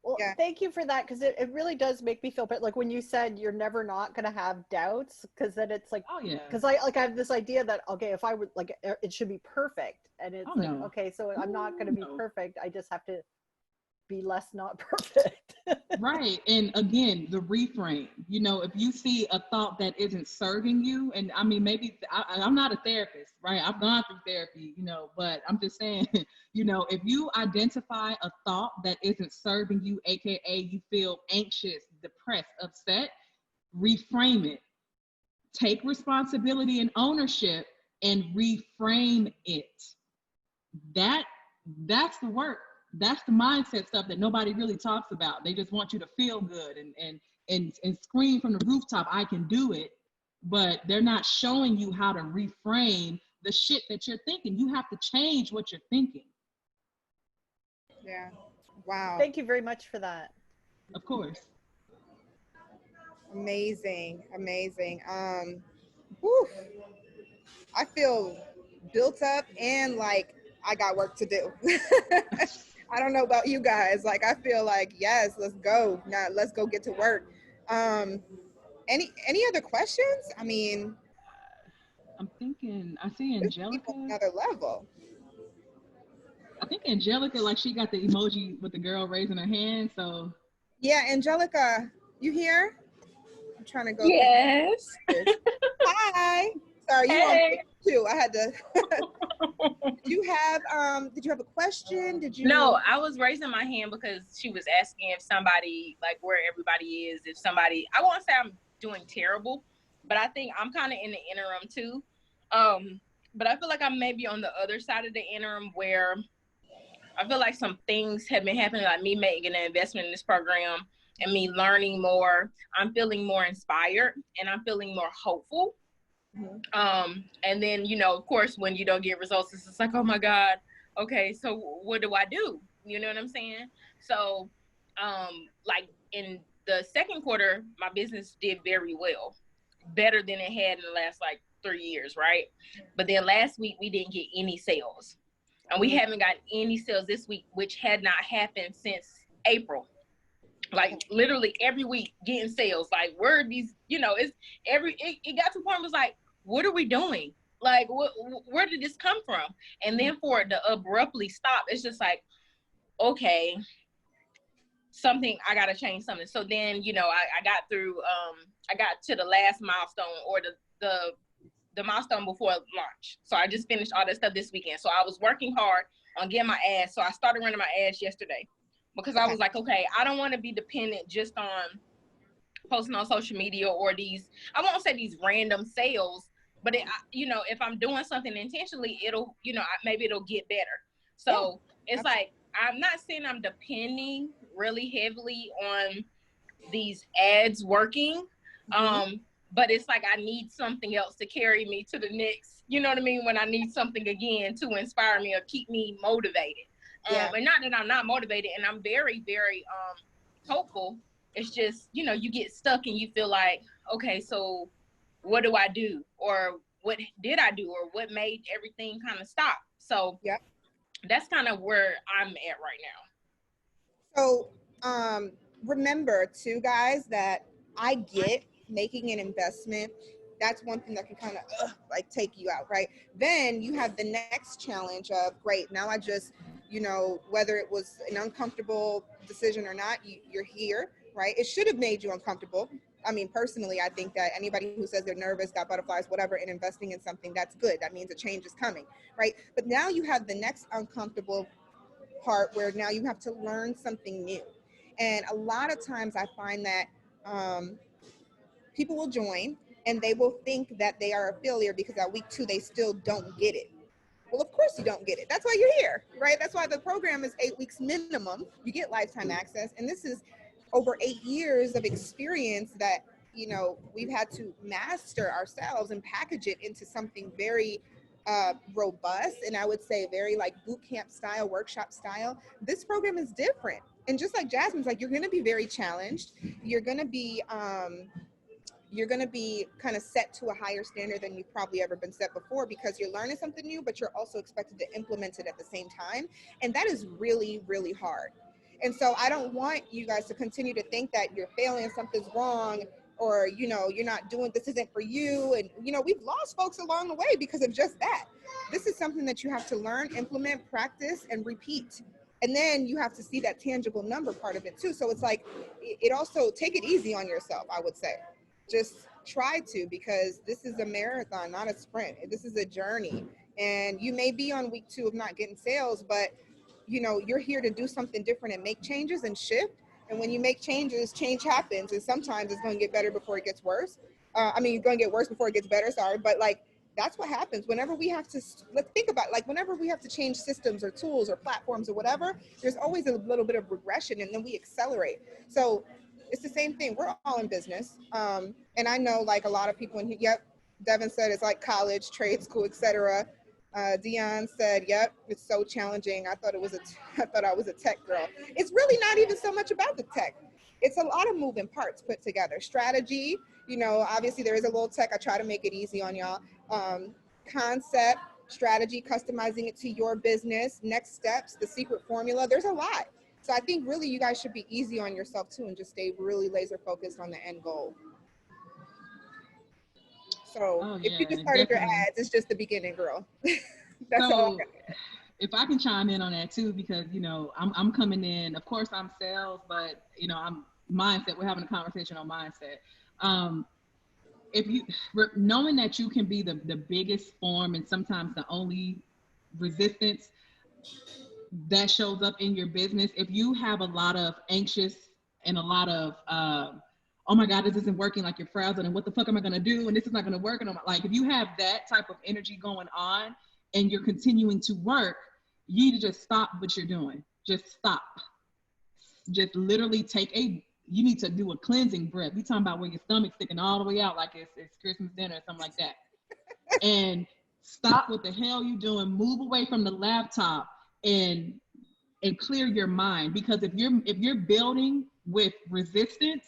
Well, thank you for that, because it really does make me feel better. Like when you said you're never not going to have doubts, because then it's like, oh yeah, because I have this idea that, okay, if I would, like, it should be perfect, and it's okay, so I'm not going to be perfect. I just have to be less not perfect. Right. And again, the reframe, if you see a thought that isn't serving you, and I mean, maybe I'm not a therapist, right? I've gone through therapy, but I'm just saying, if you identify a thought that isn't serving you, AKA you feel anxious, depressed, upset, reframe it. Take responsibility and ownership and reframe it. That's the work. That's the mindset stuff that nobody really talks about. They just want you to feel good and scream from the rooftop, I can do it. But they're not showing you how to reframe the shit that you're thinking. You have to change what you're thinking. Yeah. Wow. Thank you very much for that. Of course. Amazing. Whew, I feel built up and like I got work to do. I don't know about you guys. Like, I feel like, yes, let's go. Now let's go get to work. Any other questions? I mean, I'm thinking, I see Angelica. Another level. I think Angelica, like, she got the emoji with the girl raising her hand. So yeah, Angelica, you here? I'm trying to go. Yes. Hi. Sorry, you hey. on too. I had to. Did you have a question? Did you? No, I was raising my hand because she was asking if somebody, like, where everybody is. If somebody, I won't say I'm doing terrible, but I think I'm kind of in the interim too. But I feel like I'm maybe on the other side of the interim, where I feel like some things have been happening, like me making an investment in this program and me learning more. I'm feeling more inspired and I'm feeling more hopeful. Mm-hmm. And then, of course, when you don't get results, it's just like, oh my God, okay, so what do I do? You know what I'm saying? So, like in the second quarter, my business did very well, better than it had in the last like 3 years, right? But then last week we didn't get any sales, and we haven't gotten any sales this week, which had not happened since April. Like literally every week getting sales. Like, where are these? It's it got to a point where it was like, what are we doing? Like, where did this come from? And then for it to abruptly stop, it's just like, okay, I got to change something. So then, I got through, I got to the last milestone, or the milestone before launch. So I just finished all that stuff this weekend. So I was working hard on getting my ads. So I started running my ads yesterday, because I was like, okay, I don't want to be dependent just on posting on social media or these, I won't say these random sales, but if I'm doing something intentionally, it'll, maybe it'll get better. So it's like, I'm not saying I'm depending really heavily on these ads working. But it's like, I need something else to carry me to the next, you know what I mean? When I need something again to inspire me or keep me motivated. And not that I'm not motivated, and I'm very, very hopeful. It's just, you get stuck and you feel like, okay, so what do I do? Or what did I do? Or what made everything kind of stop? So that's kind of where I'm at right now. So Remember too, guys, that I get making an investment. That's one thing that can kind of like take you out, right? Then you have the next challenge of, great, now I just, whether it was an uncomfortable decision or not, you're here, right? It should have made you uncomfortable. I mean, personally, I think that anybody who says they're nervous, got butterflies, whatever, in investing in something, that's good. That means a change is coming, right? But now you have the next uncomfortable part where now you have to learn something new. And a lot of times I find that people will join and they will think that they are a failure because at week 2 they still don't get it. Well, of course you don't get it. That's why you're here, right? That's why the program is 8 weeks minimum. You get lifetime access. And this is over 8 years of experience that, we've had to master ourselves and package it into something very robust. And I would say very like boot camp style, workshop style. This program is different. And just like Jasmine's, like, you're going to be very challenged. You're going to be kind of set to a higher standard than you've probably ever been set before, because you're learning something new, but you're also expected to implement it at the same time. And that is really, really hard. And so I don't want you guys to continue to think that you're failing, something's wrong, or, you're not doing, this isn't for you. And, we've lost folks along the way because of just that. This is something that you have to learn, implement, practice, and repeat. And then you have to see that tangible number part of it too. So it's like, it also, take it easy on yourself, I would say. Just try to, because this is a marathon, not a sprint. This is a journey. And you may be on week 2 of not getting sales, but you're here to do something different and make changes and shift. And when you make changes, change happens. And sometimes it's going to get better before it gets worse. It's going to get worse before it gets better. Sorry. But like, that's what happens whenever we have to, let's think about, like, whenever we have to change systems or tools or platforms or whatever, there's always a little bit of regression, and then we accelerate. So it's the same thing. We're all in business. And I know, like, a lot of people in here, yep, Devin said it's like college, trade school, etc. Dion said, yep, it's so challenging. I thought I was a tech girl. It's really not even so much about the tech. It's a lot of moving parts put together. Strategy, obviously there is a little tech. I try to make it easy on y'all. Concept, strategy, customizing it to your business, next steps, the secret formula. There's a lot. So I think really you guys should be easy on yourself too, and just stay really laser focused on the end goal. So if you just started your ads, it's just the beginning, girl. That's all. If I can chime in on that too, because I'm coming in. Of course, I'm sales, but I'm mindset. We're having a conversation on mindset. If you knowing that you can be the biggest form and sometimes the only resistance that shows up in your business, if you have a lot of anxious and a lot of oh my God, this isn't working, like you're frazzled and what the fuck am I gonna do, and this is not gonna work, and I'm like, if you have that type of energy going on and you're continuing to work, you need to just stop what you're doing. Just stop. Just literally you need to do a cleansing breath. We talking about where your stomach's sticking all the way out like it's Christmas dinner or something like that. And stop what the hell you doing. Move away from the laptop and clear your mind. Because if you're building with resistance,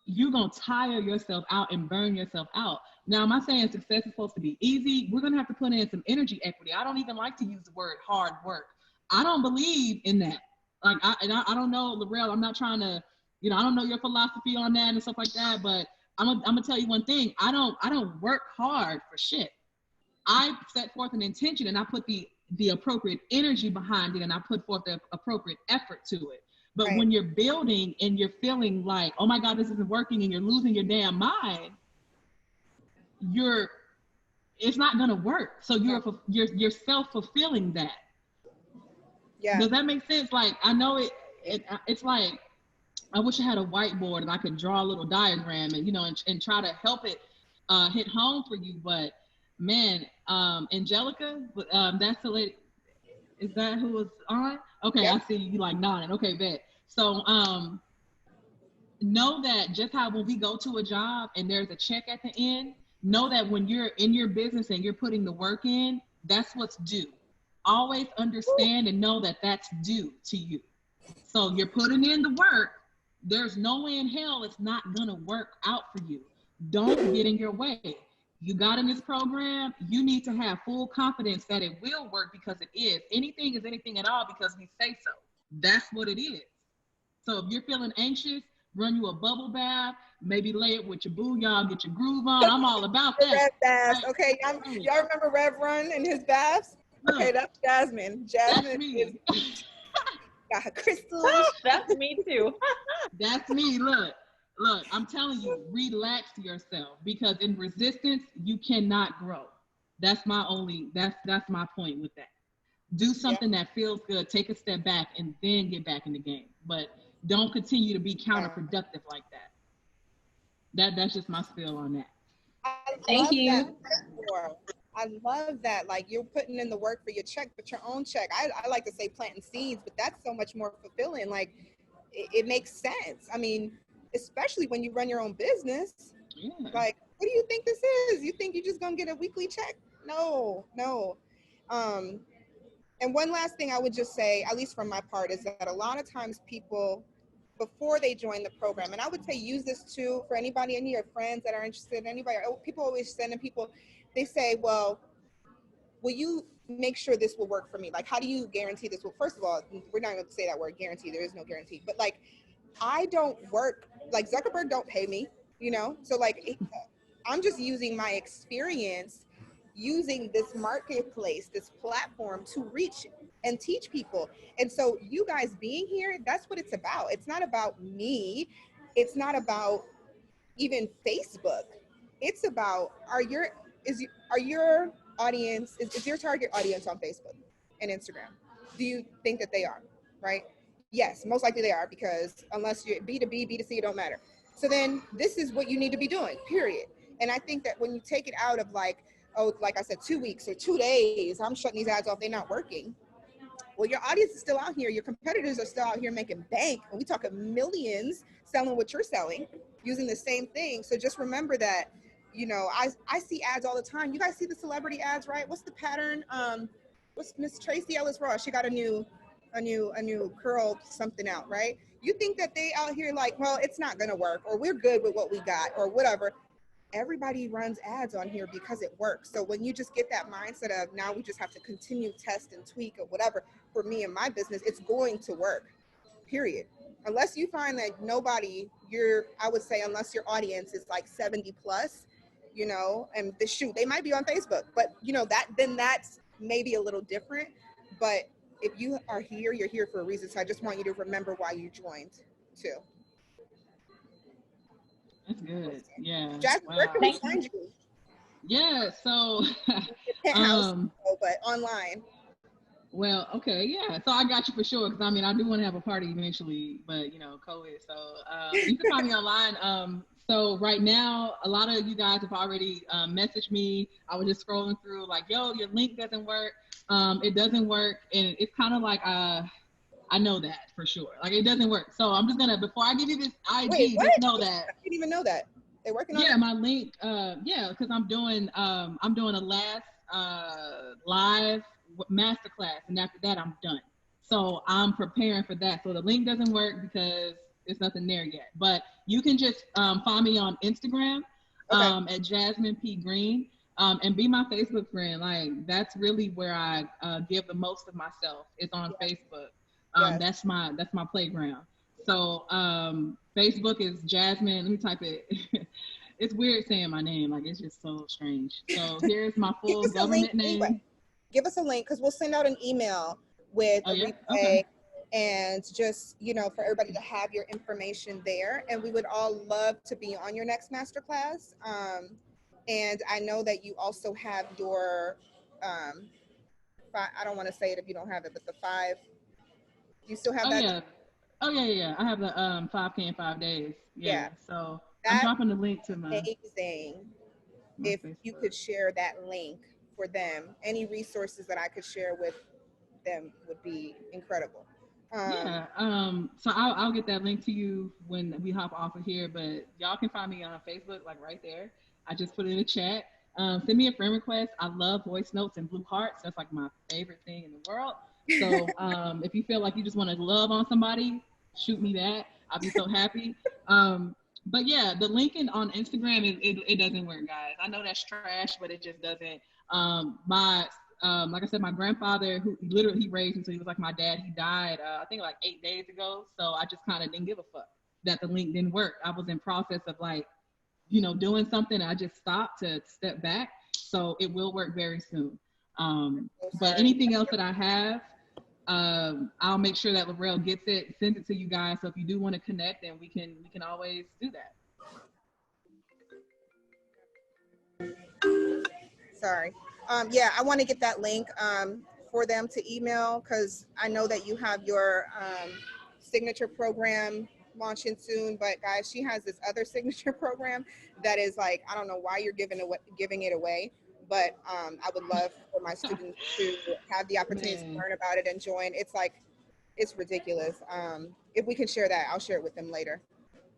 you're gonna tire yourself out and burn yourself out. Now, am I saying success is supposed to be easy? We're gonna have to put in some energy equity. I don't even like to use the word hard work. I don't believe in that. Like, I don't know, Lorell, I'm not trying to, I don't know your philosophy on that and stuff like that, but I'm gonna tell you one thing. I don't work hard for shit. I set forth an intention and I put the appropriate energy behind it, and I put forth the appropriate effort to it. But right. When you're building and you're feeling like, oh my God, this isn't working, and you're losing your damn mind, it's not gonna work. So you're self-fulfilling that. Yeah. Does that make sense? Like, I know it's like, I wish I had a whiteboard and I could draw a little diagram and try to help it hit home for you. But man, Angelica, that's the lady. Is that who was on? Okay, yep. I see you like nodding. Okay, bet. So know that just how when we go to a job and there's a check at the end, know that when you're in your business and you're putting the work in, that's what's due. Always understand and know that that's due to you. So you're putting in the work. There's no way in hell it's not gonna work out for you. Don't get in your way. You got in this program, you need to have full confidence that it will work, because it is. Anything is anything at all because we say so. That's what it is. So if you're feeling anxious, run you a bubble bath, maybe lay it with your boo, y'all get your groove on. I'm all about that. Rev baths, Like, okay? Y'all remember Rev Run and his baths? Okay, that's Jasmine. Jasmine that's me. got her crystals. That's me too. That's me. Look, I'm telling you, relax yourself, because in resistance, you cannot grow. That's my point with that. Do something that feels good, take a step back, and then get back in the game. But don't continue to be counterproductive like that. That's just my spiel on that. Thank you. I love that. Like, you're putting in the work for your check, but your own check. I like to say planting seeds, but that's so much more fulfilling. Like, it makes sense. I mean, especially when you run your own business. Yeah. Like, what do you think this is? You think you're just gonna get a weekly check? No. And one last thing I would just say, at least from my part, is that a lot of times people, before they join the program, and I would say use this too for anybody, any of your friends that are interested, anybody, people always sending people, they say, well, will you make sure this will work for me? Like, how do you guarantee this will, first of all, we're not going to say that word guarantee, there is no guarantee, but like, I don't work, like Zuckerberg don't pay me, you know? So like, I'm just using my experience, using this marketplace, this platform to reach and teach people. And so you guys being here, that's what it's about. It's not about me. It's not about even Facebook. It's about, is your audience, is your target audience on Facebook and Instagram? Do you think that they are, right? Yes, most likely they are, because unless you're B2B, B2C, it don't matter. So then this is what you need to be doing, period. And I think that when you take it out of like, oh, like I said, 2 weeks or 2 days, I'm shutting these ads off, they're not working. Well, your audience is still out here. Your competitors are still out here making bank. And we talk of millions selling what you're selling using the same thing. So just remember that, you know, I see ads all the time. You guys see the celebrity ads, right? What's the pattern? What's Miss Tracy Ellis Ross? She got a new curl something out, right? You think that they out here like, well, it's not going to work, or we're good with what we got, or whatever. Everybody runs ads on here because it works. So when you just get that mindset of, now we just have to continue, test and tweak or whatever, for me and my business, it's going to work, period. Unless you find that nobody, I would say, unless your audience is like 70 plus, you know, and they might be on Facebook, but you know, then that's maybe a little different. But if you are here, you're here for a reason. So I just want you to remember why you joined too. That's good. Yeah. Jasmine, wow. where can we find you? Yeah, so but online. Well, okay, yeah. So I got you for sure, because I mean, I do want to have a party eventually, but you know, COVID. So you can find me online. So right now, a lot of you guys have already messaged me. I was just scrolling through, like, yo, your link doesn't work. It doesn't work, and it's kind of like I know that for sure. Like, it doesn't work. So I'm just gonna, before I give you this IG, just know that. I didn't even know that. They're working on it? Yeah, my link, yeah, because I'm doing a last live masterclass, and after that I'm done. So I'm preparing for that. So the link doesn't work because there's nothing there yet. But you can just find me on Instagram at Jasmine P. Green. And be my Facebook friend. Like, that's really where I give the most of myself, is on Facebook. That's my playground. So Facebook is Jasmine. Let me type it. It's weird saying my name. Like, it's just so strange. So here's my full government name. Anyway. Give us a link, because we'll send out an email with a replay, and just, you know, for everybody to have your information there. And we would all love to be on your next masterclass. And I know that you also have your, I don't want to say it if you don't have it, but the 5, you still have that? Yeah. Oh, yeah. I have the 5K in 5 days. Yeah. So I'm dropping the link to my. Amazing. If you could share that link for them, any resources that I could share with them would be incredible. So I'll get that link to you when we hop off of here, but y'all can find me on Facebook, like right there. I just put it in the chat. Send me a friend request. I love voice notes and blue hearts. That's like my favorite thing in the world. So if you feel like you just want to love on somebody, shoot me that. I'll be so happy. But yeah, the link on Instagram, it doesn't work, guys. I know that's trash, but it just doesn't. My like I said, my grandfather, who literally he raised me, so he was like my dad. He died, I think like 8 days ago. So I just kind of didn't give a fuck that the link didn't work. I was in process of like, doing something. I just stopped to step back. So it will work very soon. But anything else that I have, I'll make sure that Lorell gets it, sends it to you guys. So if you do want to connect, then we can always do that. Sorry. Yeah, I want to get that link for them to email, because I know that you have your signature program launching soon. But guys, she has this other signature program that is like, I don't know why you're giving it away, but I would love for my students to have the opportunity to learn about it and join. It's ridiculous. If we can share that, I'll share it with them later.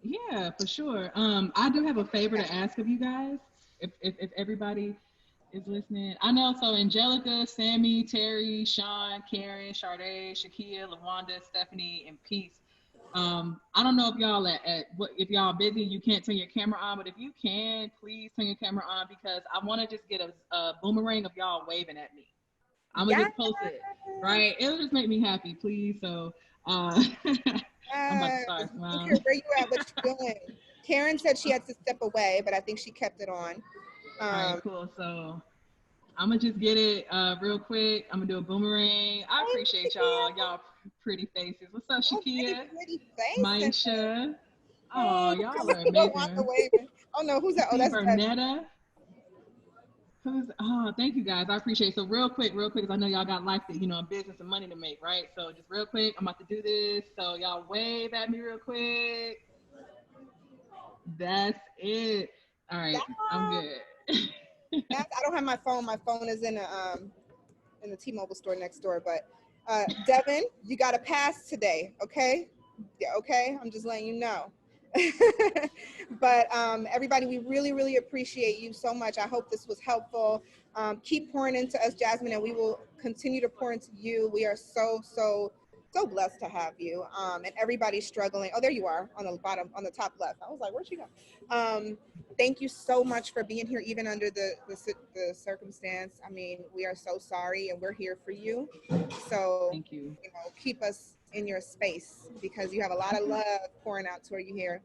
Yeah, for sure. I do have a favor to ask of you guys, if everybody is listening. I know, so Angelica, Sammy, Terry, Sean, Karen, Sade, Shakia, LaWanda, Stephanie, and Peace. I don't know if y'all if y'all busy, you can't turn your camera on, but if you can, please turn your camera on, because I want to just get a boomerang of y'all waving at me. I'm gonna just post it, right? It'll just make me happy, please. So I'm about to start smiling. Where you at? What you doing? Karen said she had to step away, but I think she kept it on. All right, cool. So I'm gonna just get it real quick. I'm gonna do a boomerang. I appreciate y'all pretty faces. What's up, Shakia? Pretty face. Maisha. Oh, y'all are amazing. Oh no, who's that? Oh, that's Bernetta. Thank you guys. I appreciate it. So real quick, because I know y'all got life to, business and money to make, right? So just real quick, I'm about to do this. So y'all wave at me real quick. That's it. All right, I'm good. I don't have my phone. My phone is in the T-Mobile store next door. But Devin, you got a pass today, okay? Yeah, okay. I'm just letting you know. But everybody, we really, really appreciate you so much. I hope this was helpful. Keep pouring into us, Jasmine, and we will continue to pour into you. We are so blessed to have you. And everybody's struggling. Oh, there you are on the bottom, on the top left. I was like, where'd she go? Thank you so much for being here, even under the circumstance. I mean, we are so sorry, and we're here for you. So thank you. Keep us in your space, because you have a lot of love pouring out toward you here.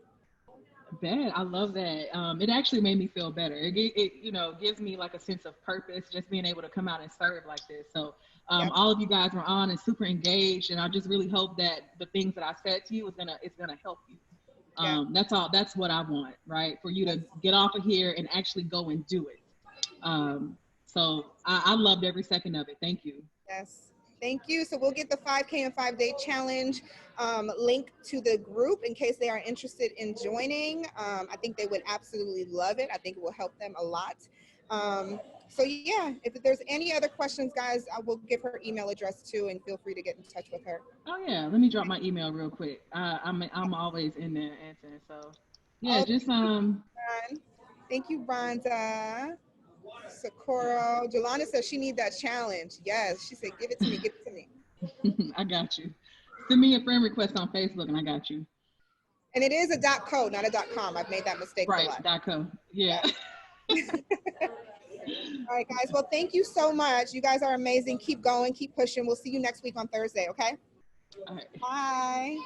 Bet. I love that. It actually made me feel better. It gives me like a sense of purpose, just being able to come out and serve like this. So all of you guys were on and super engaged, and I just really hope that the things that I said to you is gonna help you. That's all. That's what I want, right? For you to get off of here and actually go and do it. So I loved every second of it. Thank you. Yes. Thank you. So we'll get the 5K and 5-day challenge link to the group in case they are interested in joining. I think they would absolutely love it. I think it will help them a lot. So yeah, if there's any other questions, guys, I will give her email address too, and feel free to get in touch with her. Oh yeah, let me drop my email real quick. I'm always in there answering. So yeah, just Thank you, Rhonda. Socorro. Jolanda says she needs that challenge. Yes, she said, give it to me, give it to me. I got you. Send me a friend request on Facebook and I got you. And it is a .co, not a .com. I've made that mistake right, a lot. .co. Yeah. All right, guys. Well, thank you so much. You guys are amazing. Keep going, keep pushing. We'll see you next week on Thursday, okay? All right. Bye.